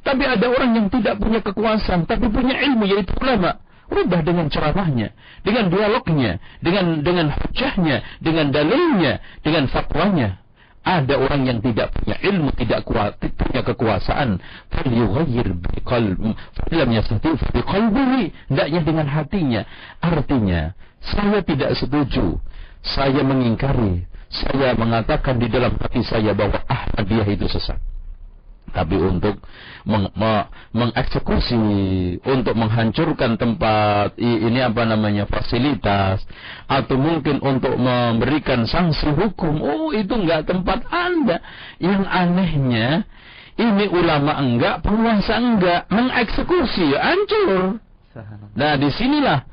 Tapi ada orang yang tidak punya kekuasaan tapi punya ilmu, yaitu ulama. Rubah dengan ceramahnya, dengan dialognya, dengan hujahnya, dengan dalilnya, dengan fatwanya. Ada orang yang tidak punya ilmu, tidak punya kekuasaan, falyughayyir biqalbi, falam yastati biqalbihi, hendaknya dengan hatinya. Artinya, saya tidak setuju, saya mengingkari, saya mengatakan di dalam hati saya bahwa Ahmadiyah itu sesat. Tapi untuk mengeksekusi, untuk menghancurkan tempat ini fasilitas, atau mungkin untuk memberikan sanksi hukum, itu enggak tempat Anda. Yang anehnya, ini ulama enggak, penguasa enggak, mengeksekusi, hancur. Nah, disinilah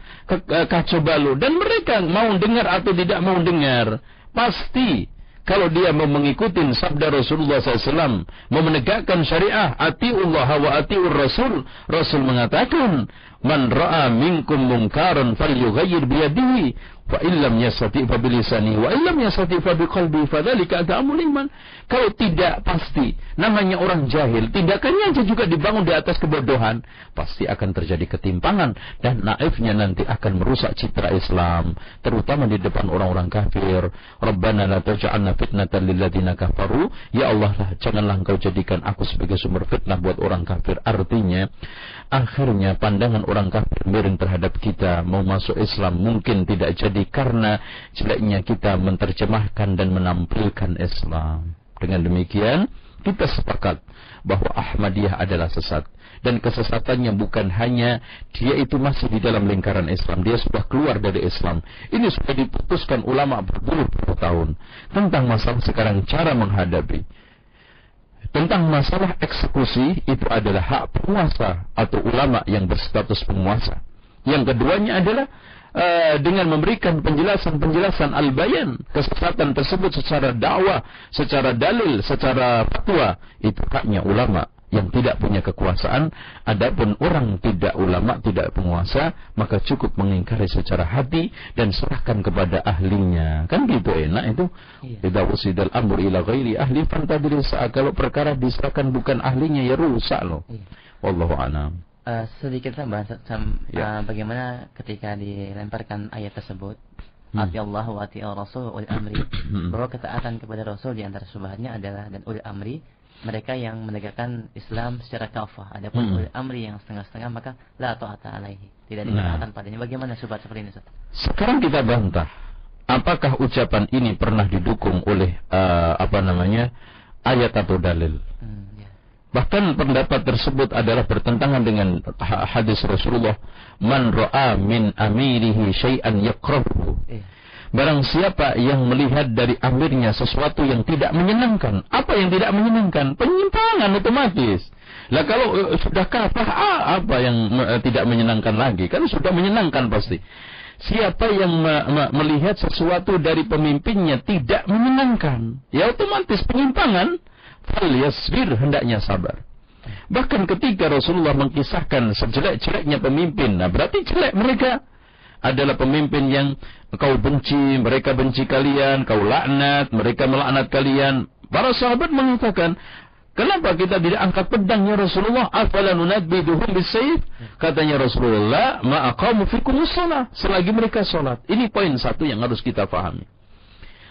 kacau balau. Dan mereka mau dengar atau tidak mau dengar, pasti kalau dia mau mengikuti sabda Rasulullah SAW, mau menegakkan syariah, ati'ullah wa ati'ur Rasul. Rasul mengatakan, man ra'a minkum munkaran falyughayyir biyadihi, fa illam yastati' fa bilisani, wa illam yastati' fa biqalbi, fadzalika ad'amul iman. Kalau tidak, pasti namanya orang jahil, tindakannya aja juga dibangun di atas kebodohan, pasti akan terjadi ketimpangan, dan naifnya nanti akan merusak citra Islam, terutama di depan orang-orang kafir. Rabbana la taj'alna fitnatan lil ladzina kafaru, ya Allah lah, janganlah engkau jadikan aku sebagai sumber fitnah buat orang kafir. Artinya akhirnya pandangan orang kafir miring terhadap kita, mau masuk Islam mungkin tidak jadi terjadi karena jeleknya kita menerjemahkan dan menampilkan Islam. Dengan demikian, kita sepakat bahwa Ahmadiyah adalah sesat. Dan kesesatannya bukan hanya dia itu masih di dalam lingkaran Islam, dia sudah keluar dari Islam. Ini sudah diputuskan ulama berpuluh-puluh tahun. Tentang masalah sekarang cara menghadapi, tentang masalah eksekusi, itu adalah hak penguasa atau ulama yang berstatus penguasa. Yang keduanya adalah dengan memberikan penjelasan al-bayan kesesatan tersebut secara dakwah, secara dalil, secara fatwa, itu haknya ulama yang tidak punya kekuasaan. Adapun orang tidak ulama, tidak penguasa, maka cukup mengingkari secara hati dan serahkan kepada ahlinya. Kan gitu enak itu. Idza usidal amru ila ghairi ahli fantadri sa'a. Kalau perkara diserahkan bukan ahlinya, ya rusak loh. Wallahu a'lam. Sedikit tambah bagaimana ketika dilemparkan ayat tersebut, ati Allah wa ati Rasul ul amri, bahwa ketaatan kepada Rasul di antara subhatnya adalah dan ul amri, mereka yang menegakkan Islam secara kafah. Adapun ul amri yang setengah-setengah, maka la ta'ata alaihi, tidak dikatakan padanya. Bagaimana subhat seperti ini, Ustaz? Sekarang kita bantah, apakah ucapan ini pernah didukung oleh ayat atau dalil? Bahkan pendapat tersebut adalah bertentangan dengan hadis Rasulullah, man ra'a min amirihi syai'an yakrahu. Barang siapa yang melihat dari amirnya sesuatu yang tidak menyenangkan. Apa yang tidak menyenangkan? Penyimpangan otomatis. Lah kalau sudah kafah, apa yang tidak menyenangkan lagi? Kan sudah menyenangkan pasti. Siapa yang melihat sesuatu dari pemimpinnya tidak menyenangkan, ya otomatis penyimpangan. Fal yasbir, hendaknya sabar. Bahkan ketika Rasulullah mengkisahkan sejelek-jeleknya pemimpin, nah berarti jelek mereka. Adalah pemimpin yang kau benci, mereka benci kalian, kau laknat, mereka melaknat kalian. Para sahabat mengatakan, kenapa kita tidak angkat pedang ya Rasulullah? Afala nunabbiduhum bisayf? Katanya Rasulullah, ma aqamu fikumus shalah, selagi mereka salat. Ini poin satu yang harus kita pahami.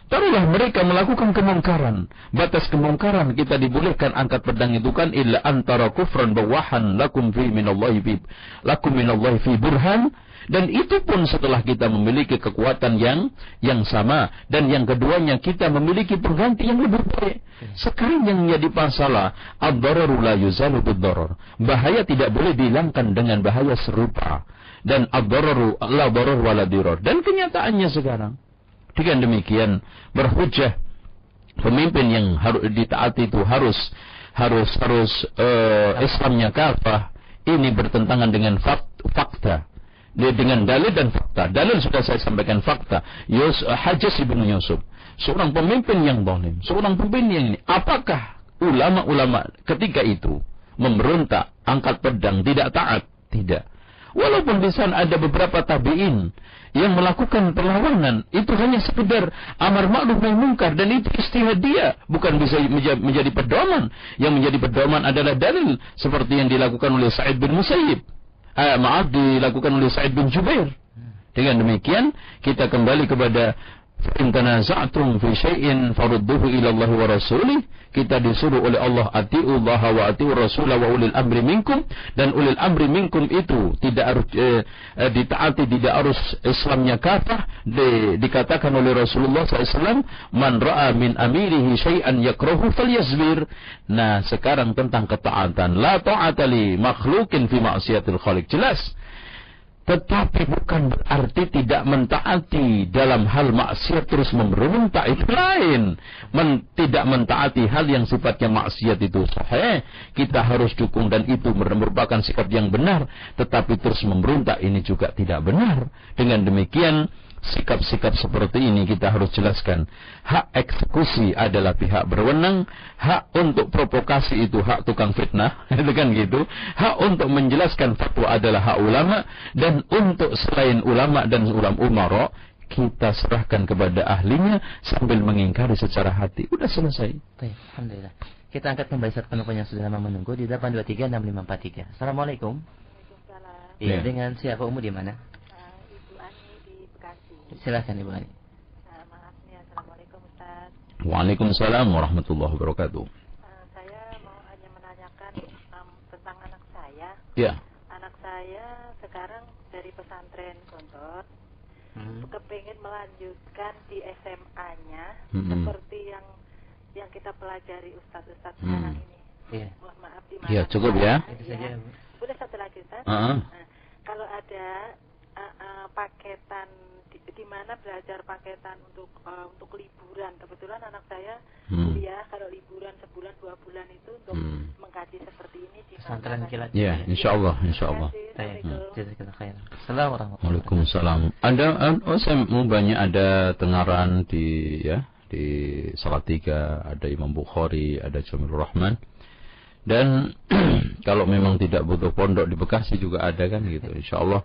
Taruhlah mereka melakukan kemungkaran. Batas kemungkaran kita dibolehkan angkat pedang itu kan illa antara kufran bawahan lakum minallahi fi burhan. Dan itu pun setelah kita memiliki kekuatan yang sama. Dan yang keduanya kita memiliki pengganti yang lebih baik. Sekarang yang menjadi masalah, ad-dararu la yuzalu bid-darar. Bahaya tidak boleh dihilangkan dengan bahaya serupa. Dan ad-dararu la darar wala dirar. Dan kenyataannya sekarang, dengan demikian berhujjah pemimpin yang harus ditaati itu harus Islamnya kafah. Ini bertentangan dengan fakta. Dengan dalil dan fakta. Dalil sudah saya sampaikan, fakta. Hajjaj ibn Yusuf, seorang pemimpin yang zalim, seorang pemimpin yang ini. Apakah ulama-ulama ketika itu memberontak, angkat pedang, tidak taat? Tidak. Walaupun di sana ada beberapa tabi'in yang melakukan perlawanan, itu hanya sekedar amar ma'ruf nahi munkar, dan itu ijtihad dia, bukan bisa menjadi pedoman. Yang menjadi pedoman adalah dalil, seperti yang dilakukan oleh Sa'id bin Musayyib. Dilakukan oleh Sa'id bin Jubair. Dengan demikian kita kembali kepada in tanaza'tum fi syai'in farudduhu ila Allah wa rasulih. Kita disuruh oleh Allah, ati'ullah wa ati'ur rasul wa ulil amri minkum. Dan ulil amri minkum itu tidak harus ditaati, tidak harus Islamnya kafah. Dikatakan oleh Rasulullah SAW, man ra'a min amirihi syai'an yakrahu falyasbir. Nah, sekarang tentang ketaatan, la ta'ata li makhlukin fi ma'siyatil khaliq. Jelas. Tetapi bukan berarti tidak mentaati dalam hal maksiat terus memberontak, itu lain. Tidak mentaati hal yang sifatnya maksiat itu sahih, kita harus dukung dan itu merupakan sikap yang benar. Tetapi terus memberontak ini juga tidak benar. Dengan demikian sikap-sikap seperti ini kita harus jelaskan. Hak eksekusi adalah pihak berwenang, hak untuk provokasi itu hak tukang fitnah, itu kan gitu. Hak untuk menjelaskan fatwa adalah hak ulama, dan untuk selain ulama dan umara kita serahkan kepada ahlinya sambil mengingkari secara hati. Udah selesai. Baik, alhamdulillah. Kita angkat kembali saat penelpon yang sudah lama menunggu di 8236543. Assalamualaikum. Waalaikumsalam. Iya, dengan siapa, Umu di mana? Silakan Ibu Ani. Maaf ya, Assalamualaikum Ustaz. Waalaikumsalam warahmatullahi wabarakatuh. Saya mau hanya menanyakan tentang anak saya. Ya. Anak saya sekarang dari pesantren Gontor Kepengen melanjutkan di SMA-nya seperti yang kita pelajari Ustadz sekarang ini. Iya. Mohon maaf di Ya, cukup ya. Itu saja. Boleh satu lagi, Ustaz? Heeh. Nah, kalau ada paketan di mana belajar paketan untuk liburan, kebetulan anak saya kuliah, kalau liburan sebulan 2 bulan itu untuk mengkaji seperti ini di pesantren kilat. Ya, insyaallah. Assalamualaikum. Waalaikumsalam. Saya banyak ada dengaran di Salatiga, ada Imam Bukhari, ada Jamilur Rahman. Dan kalau memang tidak butuh pondok di Bekasi juga ada kan gitu. Insyaallah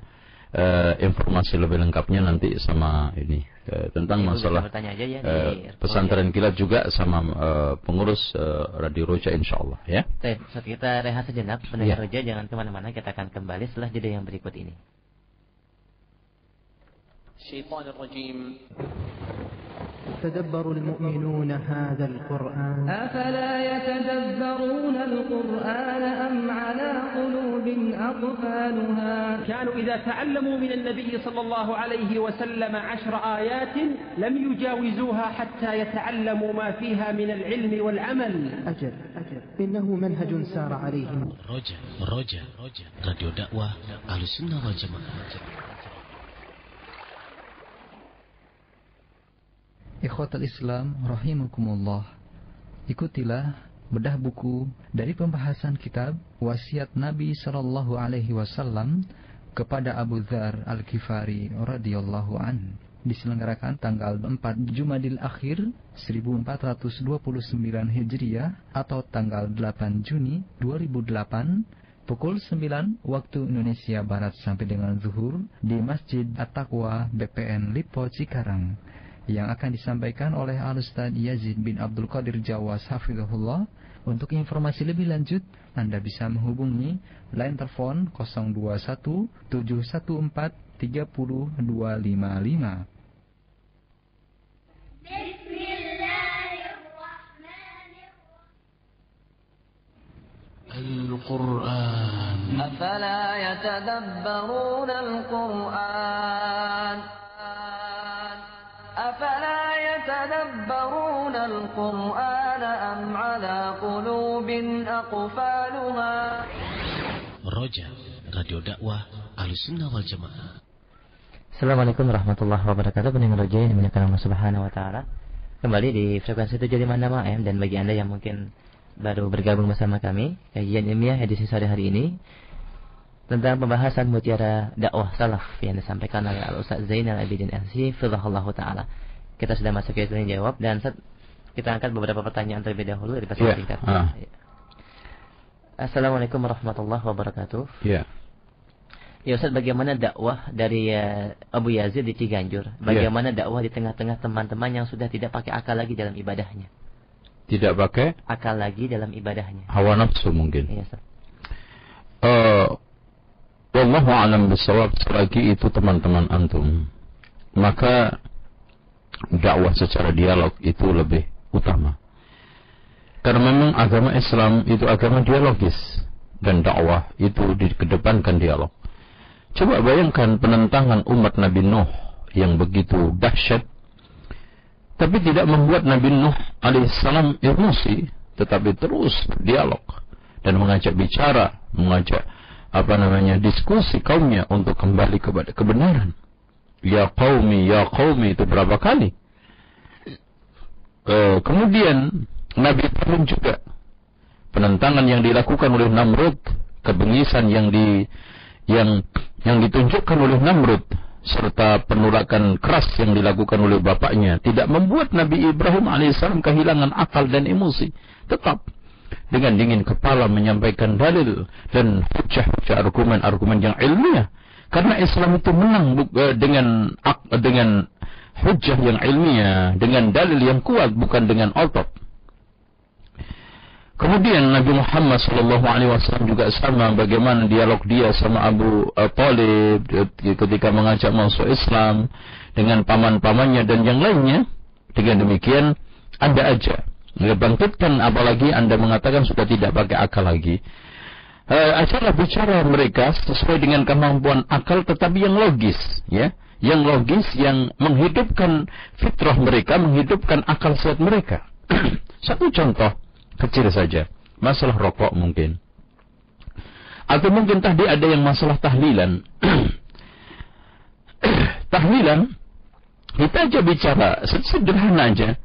informasi lebih lengkapnya nanti sama ini tentang masalah pesantren kilat juga sama pengurus Radio Roja insyaallah ya. Baik, saat kita rehat sejenak, pendengar Roja jangan kemana-mana, kita akan kembali setelah jeda yang berikut ini. Syaitanir Rajim. يتدبر المؤمنون هذا القرآن أفلا يتدبرون القرآن أم على قلوب أقفالها كانوا إذا تعلموا من النبي صلى الله عليه وسلم 10 آيات لم يجاوزوها حتى يتعلموا ما فيها من العلم والعمل. أجل إنه منهج سار عليهم. رجاء راديو دعوة أهل السنة والجماعة. Ikhwatul Islam rahimakumullah. Ikutilah bedah buku dari pembahasan kitab wasiat Nabi sallallahu alaihi wasallam kepada Abu Dzar Al-Ghifari radhiyallahu an. Diselenggarakan tanggal 4 Jumadil Akhir 1429 Hijriah atau tanggal 8 Juni 2008 pukul 9 waktu Indonesia Barat sampai dengan zuhur di Masjid At-Taqwa BPN Lipo Cikarang, yang akan disampaikan oleh Al-Ustaz Yazid bin Abdul Qadir Jawas hafizahullah. Untuk informasi lebih lanjut Anda bisa menghubungi line telepon 021 714 30 255. Al-Quran. Afala yatadabbaruna al-Quran أفلا يتدبرون القرآن أم على قلوب أقفالها. Roja, Radio Dakwah Ahlussunnah wal Jamaah. Assalamualaikum warahmatullahi wabarakatuh. Pendengar Roja yang dimuliakan Allah Subhanahu wa taala. Kembali di frekuensi 756 AM, dan bagi Anda yang mungkin baru bergabung bersama kami, kajian ilmiah edisi sore hari ini tentang pembahasan mutiara dakwah salaf yang disampaikan oleh Al-Ustaz Zainal Abidin LC Fidhahullahu Ta'ala. Kita sudah masuk ke tanya jawab, dan kita angkat beberapa pertanyaan terlebih dahulu dari peserta singkat. Assalamualaikum warahmatullahi wabarakatuh. Ya Ustaz, bagaimana dakwah dari Abu Yazid di Ciganjur? Bagaimana dakwah di tengah-tengah teman-teman yang sudah tidak pakai akal lagi dalam ibadahnya? Tidak pakai akal lagi dalam ibadahnya. Hawa nafsu mungkin. Iya, Ustaz. Wallahu a'lam bishawab. Selagi itu teman-teman antum, maka dakwah secara dialog itu lebih utama. Karena memang agama Islam itu agama dialogis, dan dakwah itu dikedepankan dialog. Coba bayangkan penentangan umat Nabi Nuh yang begitu dahsyat, tapi tidak membuat Nabi Nuh alaihissalam emosi, tetapi terus dialog dan mengajak bicara, mengajak diskusi kaumnya untuk kembali kepada kebenaran. Ya qaumi itu berapa kali. Kemudian Nabi Ibrahim juga, penentangan yang dilakukan oleh Namrud, kebengisan yang ditunjukkan oleh Namrud, serta penolakan keras yang dilakukan oleh bapaknya, tidak membuat Nabi Ibrahim alaihissalam kehilangan akal dan emosi. Tetap dengan dingin kepala menyampaikan dalil dan hujah-hujah argumen-argumen yang ilmiah, karena Islam itu menang dengan hujah yang ilmiah, dengan dalil yang kuat, bukan dengan otot. Kemudian Nabi Muhammad SAW juga sama, bagaimana dialog dia sama Abu Talib ketika mengajak masuk Islam dengan paman-pamannya dan yang lainnya. Dengan demikian Anda aja bangkitkan, apalagi Anda mengatakan sudah tidak pakai akal lagi. Ajalah bicara mereka sesuai dengan kemampuan akal, tetapi yang logis, ya, yang logis, yang menghidupkan fitrah mereka, menghidupkan akal sehat mereka. Satu contoh kecil saja, masalah rokok mungkin. Atau mungkin tadi ada yang masalah tahlilan. Tahlilan, kita aja bicara sederhana aja.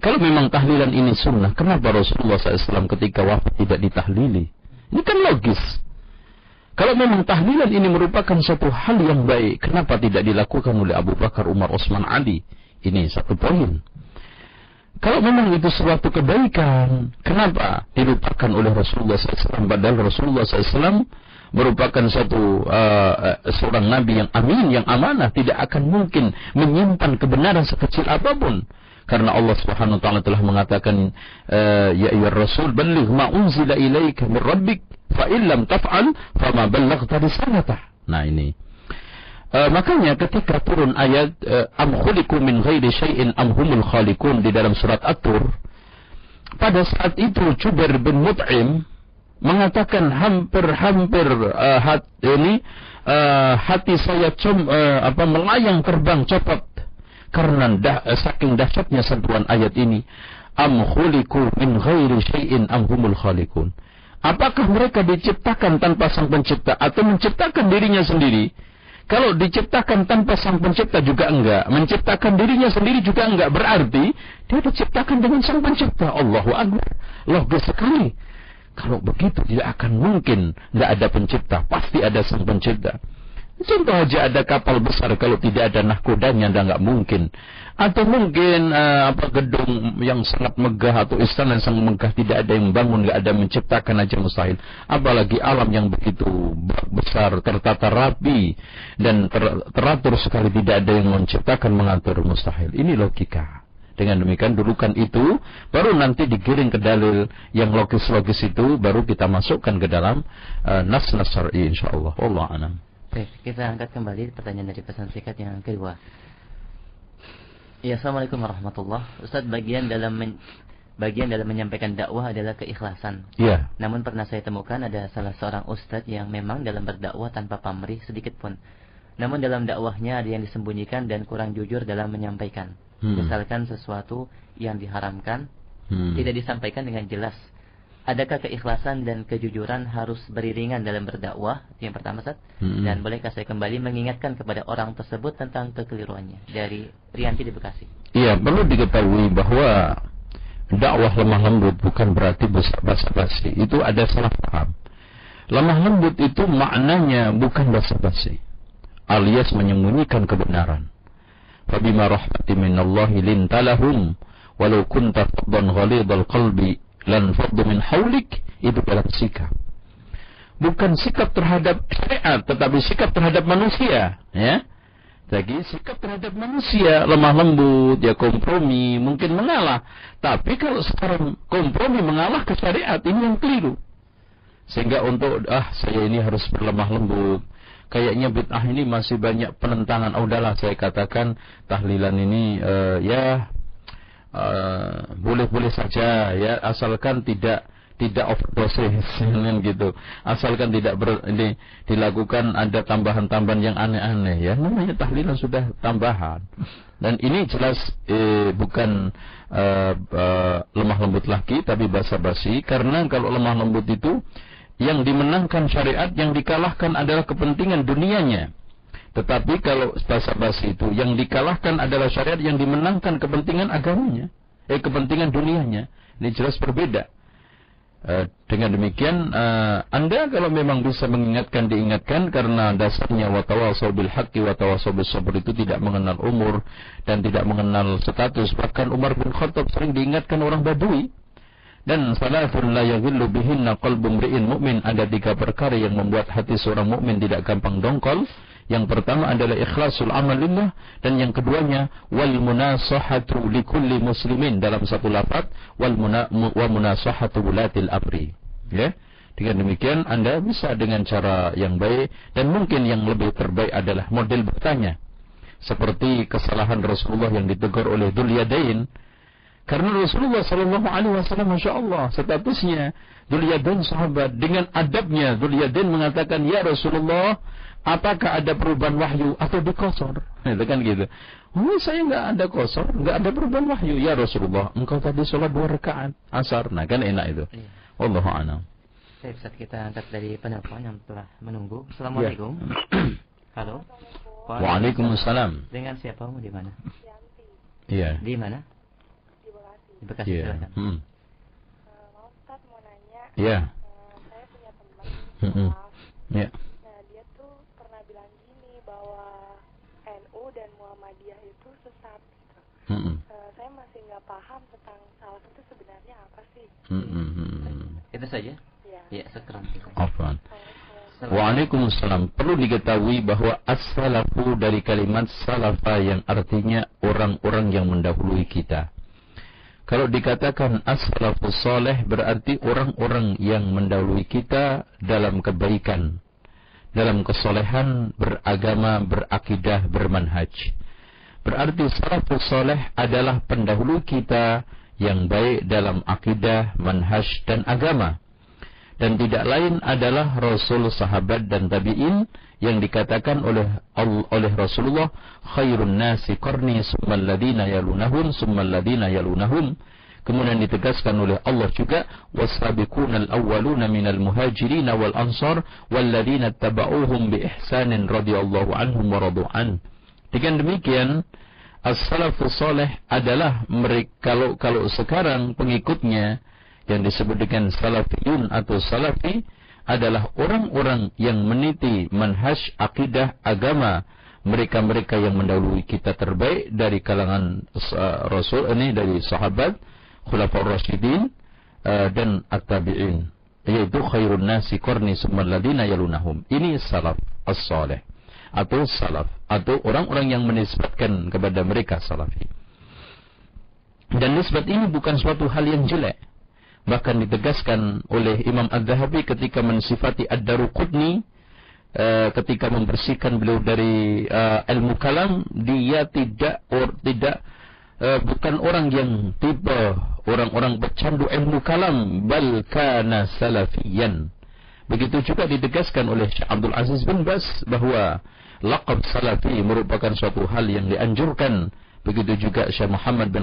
Kalau memang tahlilan ini sunnah, kenapa Rasulullah SAW ketika wafat tidak ditahlili? Ini kan logis. Kalau memang tahlilan ini merupakan suatu hal yang baik, kenapa tidak dilakukan oleh Abu Bakar, Umar, Utsman, Ali? Ini satu poin. Kalau memang itu suatu kebaikan, kenapa dilupakan oleh Rasulullah SAW? Padahal Rasulullah SAW merupakan seorang Nabi yang amin, yang amanah, tidak akan mungkin menyimpan kebenaran sekecil apapun. Karena Allah Subhanahu wa taala telah mengatakan, ya ayyuhar rasul balligh ma unzila ilaika min rabbik fa illam taf'al fama ballaghta risalatah. Nah ini. Makanya ketika turun ayat am khuliqu min ghairi syai'in am humul khaliqun di dalam surat At-Tur, pada saat itu Jubair bin Mut'im mengatakan hampir hati saya melayang terbang copot karena saking dahsyatnya sentuhan ayat ini. Am khuliqu min ghairi syai'in am humul khaliqun. Apakah mereka diciptakan tanpa sang pencipta atau menciptakan dirinya sendiri? Kalau diciptakan tanpa sang pencipta juga enggak, menciptakan dirinya sendiri juga enggak, berarti dia diciptakan dengan sang pencipta. Allahu Akbar. Logis sekali. Kalau begitu tidak akan mungkin enggak ada pencipta, pasti ada sang pencipta. Contoh aja ada kapal besar, kalau tidak ada nahkodanya enggak mungkin. Atau mungkin gedung yang sangat megah atau istana yang sangat megah tidak ada yang bangun, enggak ada menciptakan aja mustahil. Apalagi alam yang begitu besar, tertata rapi dan teratur sekali, tidak ada yang menciptakan, mengatur, mustahil. Ini logika. Dengan demikian dulukan itu, baru nanti digiring ke dalil yang logis-logis itu, baru kita masukkan ke dalam nas-nas syar'i insyaallah. Wallahu a'lam. Baik, kita angkat kembali pertanyaan dari pesan singkat yang kedua. Ya, Assalamualaikum warahmatullahi. Ustaz, bagian dalam menyampaikan dakwah adalah keikhlasan. Iya. Namun pernah saya temukan ada salah seorang ustaz yang memang dalam berdakwah tanpa pamrih sedikit pun. Namun dalam dakwahnya ada yang disembunyikan dan kurang jujur dalam menyampaikan. Misalkan sesuatu yang diharamkan tidak disampaikan dengan jelas. Adakah keikhlasan dan kejujuran harus beriringan dalam berdakwah? Itu yang pertama, Ustaz. Dan bolehkah saya kembali mengingatkan kepada orang tersebut tentang kekeliruannya? Dari Rianti di Bekasi. Iya, perlu diketahui bahwa dakwah lemah lembut bukan berarti basa-basi. Itu ada salah paham. Lemah lembut itu maknanya bukan basa-basi, alias menyembunyikan kebenaran. Fabima rahmatin minallahi lintalahum walau kunta faddan ghalidhal qalbi lan faddu min haulik. Itu dalam sikap, bukan sikap terhadap syariat, tetapi sikap terhadap manusia, ya. Jadi sikap terhadap manusia lemah lembut, ya kompromi, mungkin mengalah. Tapi kalau sekarang kompromi mengalah ke syariat, ini yang keliru. Sehingga untuk saya ini harus berlemah lembut, kayaknya bid'ah ini masih banyak penentangan. Udahlah saya katakan tahlilan ini boleh-boleh saja, ya, asalkan tidak overdosis gitu. Asalkan tidak dilakukan ada tambahan-tambahan yang aneh-aneh, ya. Namanya tahlilan sudah tambahan. Dan ini jelas bukan lemah lembut lagi, tapi basa-basi. Karena kalau lemah lembut itu yang dimenangkan syariat, yang dikalahkan adalah kepentingan dunianya. Tetapi kalau basa-basi itu yang dikalahkan adalah syariat, yang dimenangkan kepentingan agamanya, kepentingan dunianya. Ini jelas berbeda. Dengan demikian Anda kalau memang bisa mengingatkan, diingatkan, karena dasarnya watawasau bil haqqi watawasau bis sabr itu tidak mengenal umur dan tidak mengenal status. Bahkan Umar bin Khattab sering diingatkan orang Badui. Dan salatun la yaghillu bihinna qalbu mri'in mu'min, ada 3 perkara yang membuat hati seorang mukmin tidak gampang dongkol. Yang pertama adalah ikhlasul amal lillah, dan yang keduanya wal munasahatu likulli muslimin, dalam satu lafaz wa munasahatu wulatil amri, ya. Dengan demikian Anda bisa dengan cara yang baik, dan mungkin yang lebih terbaik adalah model bertanya, seperti kesalahan Rasulullah yang ditegur oleh Dzul Yadain. Karena Rasulullah sallallahu alaihi wasallam, Masya Allah, statusnya Dzul Yadain sahabat, dengan adabnya Dzul Yadain mengatakan, ya Rasulullah, apakah ada perubahan wahyu atau dikosor? Itu kan gitu. Oh, saya nggak ada kosor, nggak ada perubahan wahyu. Ya Rasulullah, engkau tadi sholat 2 rakaat asar. Nah, kan enak itu. Iya. Wallahu a'lam. Baik, Ustaz, kita angkat dari penelpon yang telah menunggu. Assalamualaikum. Halo. Waalaikumsalam. Dengan siapa, di mana? Iya. Di mana? Di Bekasi. Di Bekasi, silakan. Mau Ustaz mau nanya. Iya. Saya punya teman. Iya. Nah, dia tuh pernah bilang gini bahwa NU dan Muhammadiyah itu sesat gitu. Saya masih nggak paham tentang salaf itu sebenarnya apa sih. Itu saja? Ya, sekarang. Afwan. Waalaikumsalam. Perlu diketahui bahwa as-salafu dari kalimat salafa yang artinya orang-orang yang mendahului kita. Kalau dikatakan as-salafu saleh berarti orang-orang yang mendahului kita dalam kebaikan, dalam kesolehan, beragama, berakidah, bermanhaj. Berarti salafus saleh adalah pendahulu kita yang baik dalam akidah, manhaj dan agama. Dan tidak lain adalah Rasul, sahabat dan tabi'in yang dikatakan oleh Rasulullah, khairun nasi qarni summal ladina yalunahum summal ladina yalunahum. Kemudian ditegaskan oleh Allah juga, was-sabiqunal awwaluna minal muhajirin wal ansar wal ladina tabauhum bi ihsanin radhiyallahu anhum wa radu an. Dengan demikian, as-salafus saleh adalah mereka, kalau sekarang pengikutnya yang disebut dengan salafiyun atau salafi adalah orang-orang yang meniti manhaj akidah agama mereka-mereka yang mendahului kita terbaik dari kalangan Rasul ini, dari sahabat, khulafaur rasyidin dan at-tabi'in, yaitu khairun nasi qarni summal ladina yalunahum. Ini salaf as-saleh atau salaf atau orang-orang yang menisbatkan kepada mereka salafi. Dan nisbat ini bukan suatu hal yang jelek. Bahkan ditegaskan oleh Imam Az-Zahabi ketika mensifati Ad-Daruqutni, ketika membersihkan beliau dari ilmu kalam, dia bukan orang yang tipe orang-orang bercandu ilmu kalam, bal kana salafiyan. Begitu juga ditegaskan oleh Syekh Abdul Aziz bin Bas bahwa laqab salafi merupakan suatu hal yang dianjurkan. Begitu juga Syekh Muhammad bin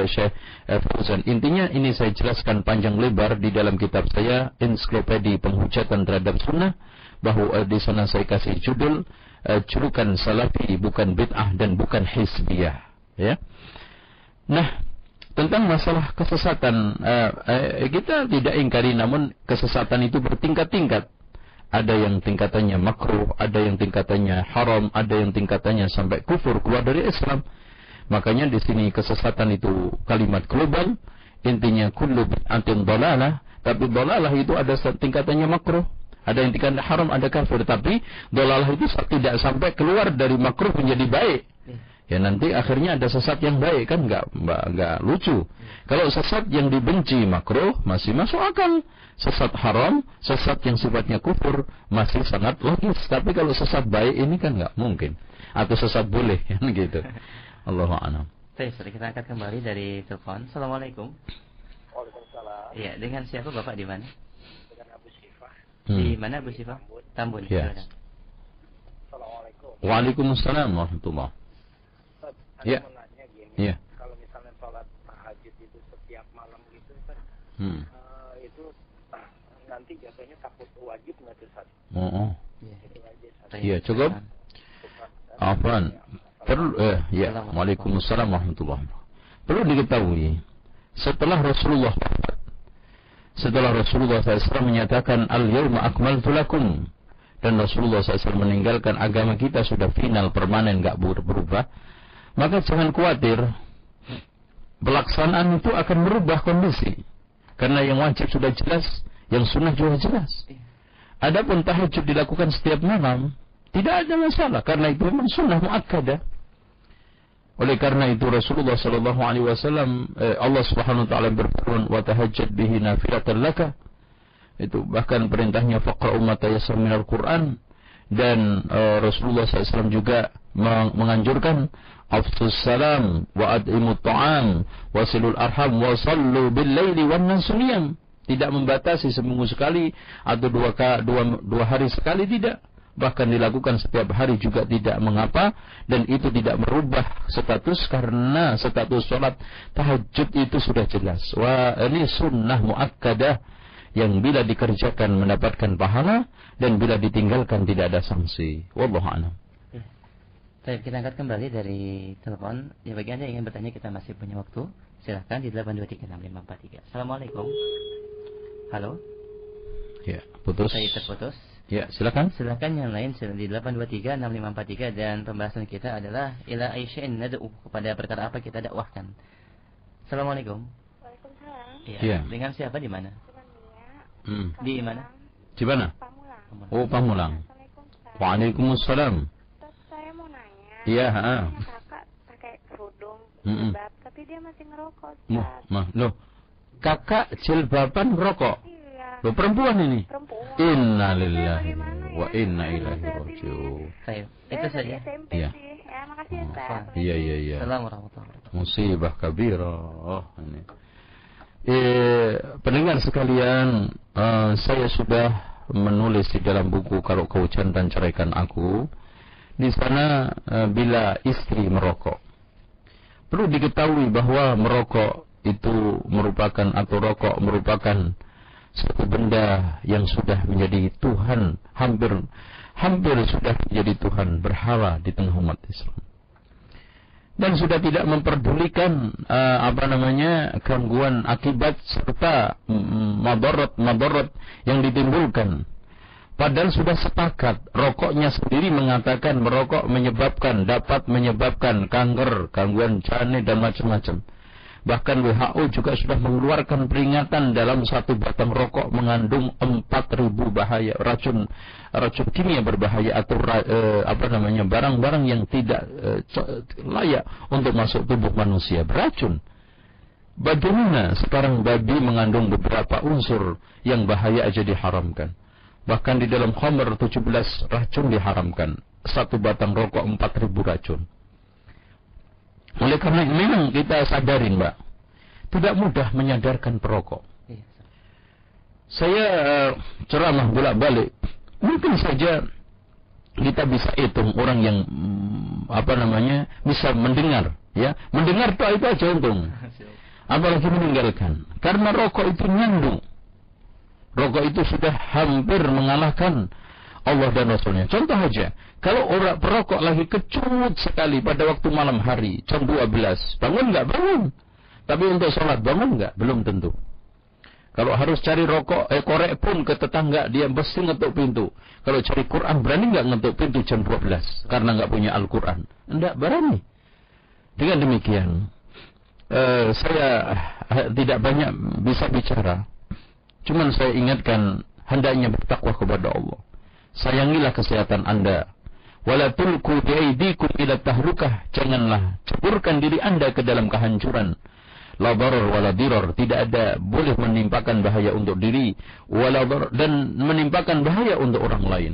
Syekh Fauzan. Intinya ini saya jelaskan panjang lebar di dalam kitab saya, Ensiklopedia Penghujatan Terhadap Sunnah, bahwa di sana saya kasih judul julukan salafi bukan bid'ah dan bukan hizbiyah. Ya. Nah, tentang masalah kesesatan, kita tidak ingkari, namun kesesatan itu bertingkat-tingkat. Ada yang tingkatannya makruh, ada yang tingkatannya haram, ada yang tingkatannya sampai kufur, keluar dari Islam. Makanya di sini kesesatan itu kalimat global, intinya kullu bid'atin dhalalah, tapi dhalalah itu ada tingkatannya makruh, ada yang tingkatan haram, ada kafir, tapi dhalalah itu tidak sampai keluar dari makruh menjadi baik. Ya nanti akhirnya ada sesat yang baik, kan enggak lucu. Kalau sesat yang dibenci makruh masih masuk akal. Sesat haram, sesat yang sifatnya kufur masih sangat logis. Tapi kalau sesat baik ini kan enggak mungkin. Atau sesat boleh kan gitu. Allahu a'lam. Baik, kita angkat kembali dari telepon. Assalamualaikum. Waalaikumsalam. Iya, dengan siapa Bapak di mana? Dengan Abu Sifah. Di mana Abu Sifah? Tambun. Ya. Assalamualaikum. Waalaikumsalam warahmatullahi. Saya mau nanya gini. Ya. Kalau misalnya sholat tahajud itu setiap malam gitu, itu nanti jatuhnya takut wajib nggak tuh Ustaz? Iya, cukup. Afwan. Perlu Waalaikumsalam warahmatullahi wabarakatuh. Perlu diketahui, setelah Rasulullah SAW menyatakan al-yawma akmaltu lakum, dan Rasulullah SAW meninggalkan agama kita sudah final, permanen, enggak berubah, maka jangan khawatir, pelaksanaan itu akan merubah kondisi. Karena yang wajib sudah jelas, yang sunnah juga jelas. Adapun tahajud dilakukan setiap malam, tidak ada masalah, karena itu memang sunnah muakkadah. Oleh karena itu Rasulullah sallallahu alaihi wasallam, Allah Subhanahu wa taala berfirman, "Wa tahajjad bihi nafilatan laka." Itu bahkan perintahnya faqra'u ma tayassara minal Qur'an, dan Rasulullah SAW juga menganjurkan afsus salam wa ad'imut ta'am wa silul arham wa sallu bil laili wan nasu niyam. Tidak membatasi seminggu sekali atau dua hari sekali, tidak. bahkan dilakukan setiap hari juga tidak mengapa, dan itu tidak merubah status, karena status sholat tahajud itu sudah jelas. Wah, ini sunnah muakkadah yang bila dikerjakan mendapatkan pahala, dan bila ditinggalkan tidak ada sanksi. Wallahu a'lam. Baik, kita angkat kembali dari telepon. Ya, bagi Anda yang ingin bertanya, kita masih punya waktu. Silahkan di 8236543. Assalamualaikum. Halo. Ya, putus. Saya terputus. Ya, silakan. Silakan yang lain di 8236543, dan pembahasan kita adalah ila aisya'in nad'u, kepada perkara apa kita dakwahkan. Assalamualaikum. Waalaikumsalam. Ya. Dengan siapa, di mana? Di mana? Di mana? Pamulang. Oh, Pamulang. Assalamualaikum. Waalaikumsalam. Saya mau nanya. Iya, Kakak pakai kerudung, jilbab, tapi dia masih ngerokok. Loh, kakak jilbaban ngerokok? Iya. Loh, perempuan ini? Perempuan. Innalillahi wa inna ilaihi raji'un. Baik, itu saja. Iya. Ya, makasih ya, Ustaz. Iya. Assalamualaikum warahmatullahi wabarakatuh. Musibah kabirah. Oh, ini. Pendengar sekalian, saya sudah menulis di dalam buku Kalau Kau Jantan Ceraikan Aku. Di sana bila istri merokok, perlu diketahui bahwa merokok itu merupakan, atau rokok merupakan satu benda yang sudah menjadi Tuhan, hampir sudah menjadi Tuhan berhala di tengah umat Islam, dan sudah tidak memperdulikan gangguan akibat serta madarat yang ditimbulkan. Padahal sudah sepakat, rokoknya sendiri mengatakan merokok dapat menyebabkan kanker, gangguan janin, dan macam-macam. Bahkan WHO juga sudah mengeluarkan peringatan, dalam satu batang rokok mengandung 4.000 bahaya racun kimia berbahaya, atau barang-barang yang tidak layak untuk masuk tubuh manusia, beracun. Bagaimana sekarang babi mengandung beberapa unsur yang bahaya aja diharamkan? Bahkan di dalam khamr 17 racun diharamkan. Satu batang rokok 4.000 racun. Oleh karena memang kita sadarin, Mbak, tidak mudah menyadarkan perokok. Saya ceramah bolak-balik. Mungkin saja kita bisa hitung orang yang bisa mendengar, ya. Mendengar itu aja untung. Apalagi meninggalkan. Karena rokok itu nyandung. Rokok itu sudah hampir mengalahkan Allah dan Rasulnya. Contoh aja, kalau orang perokok lagi kecut sekali pada waktu malam hari, jam 12, bangun nggak? Bangun. Tapi untuk sholat bangun nggak? Belum tentu. Kalau harus cari korek pun ke tetangga, dia mesti ngetuk pintu. Kalau cari Quran, berani nggak ngetuk pintu jam 12? Karena nggak punya Al-Quran. Nggak berani. Dengan demikian, saya tidak banyak bisa bicara. Cuman saya ingatkan, hendaknya bertakwa kepada Allah. Sayangilah kesehatan Anda. Wala tulqu biaydikum ila tahlukah. Janganlah ceburkan diri Anda ke dalam kehancuran. La darar wala dirar. Tidak ada boleh menimpakan bahaya untuk diri, dan menimpakan bahaya untuk orang lain.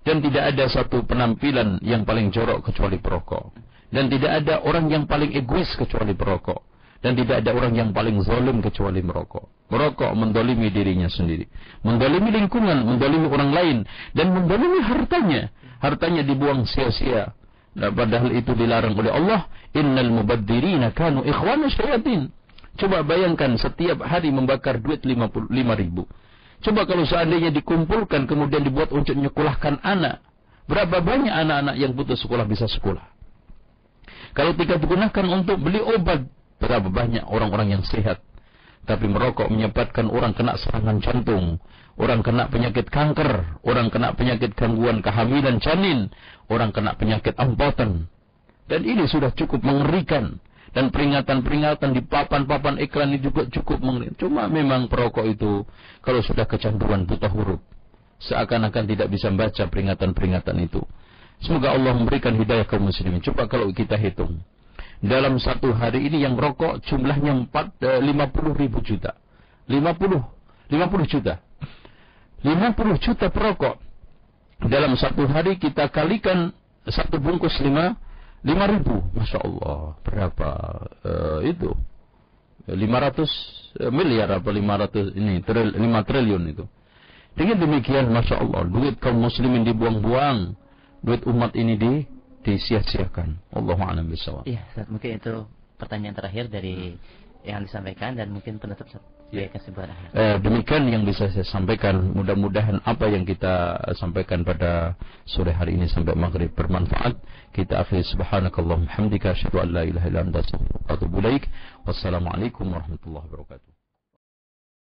Dan tidak ada satu penampilan yang paling jorok kecuali perokok. Dan tidak ada orang yang paling egois kecuali perokok. Dan tidak ada orang yang paling zalim kecuali merokok. Merokok mendolimi dirinya sendiri, mendolimi lingkungan, mendolimi orang lain, dan mendolimi hartanya. Hartanya dibuang sia-sia. Nah, padahal itu dilarang oleh Allah. Innal mubadzirina kanu ikhwana syayatin. Coba bayangkan setiap hari membakar duit 55.000. Coba kalau seandainya dikumpulkan kemudian dibuat untuk nyekolahkan anak. Berapa banyak anak-anak yang putus sekolah bisa sekolah? Kalau tidak digunakan untuk beli obat, berapa banyak orang-orang yang sehat. Tapi merokok menyebabkan orang kena serangan jantung, orang kena penyakit kanker, orang kena penyakit gangguan kehamilan janin, orang kena penyakit ampotan. Dan ini sudah cukup mengerikan. Dan peringatan-peringatan di papan-papan iklan ini juga cukup mengerikan. Cuma memang perokok itu, kalau sudah kecanduan buta huruf, seakan-akan tidak bisa membaca peringatan-peringatan itu. Semoga Allah memberikan hidayah kaum muslimin. Coba kalau kita hitung, dalam satu hari ini yang rokok jumlahnya 50 juta. 50 juta. 50 juta perokok. Dalam satu hari kita kalikan satu bungkus 5.000. Masya Allah. Berapa itu? 500 miliar apa 500 ini 5 triliun itu. Dengan demikian, Masya Allah, duit kaum muslimin dibuang-buang, duit umat ini disia-siakan. Allahu a'lam bishawab. Iya, mungkin itu pertanyaan terakhir dari yang disampaikan, dan mungkin penutup sebagai kesimpulan akhir. Demikian yang bisa saya sampaikan. Mudah-mudahan apa yang kita sampaikan pada sore hari ini sampai maghrib bermanfaat. Kita akhiri subhanakallahumma hamdika asyhadu an la ilaha illa anta astaghfiruka wa atubu ilaik. Wassalamualaikum warahmatullahi wabarakatuh.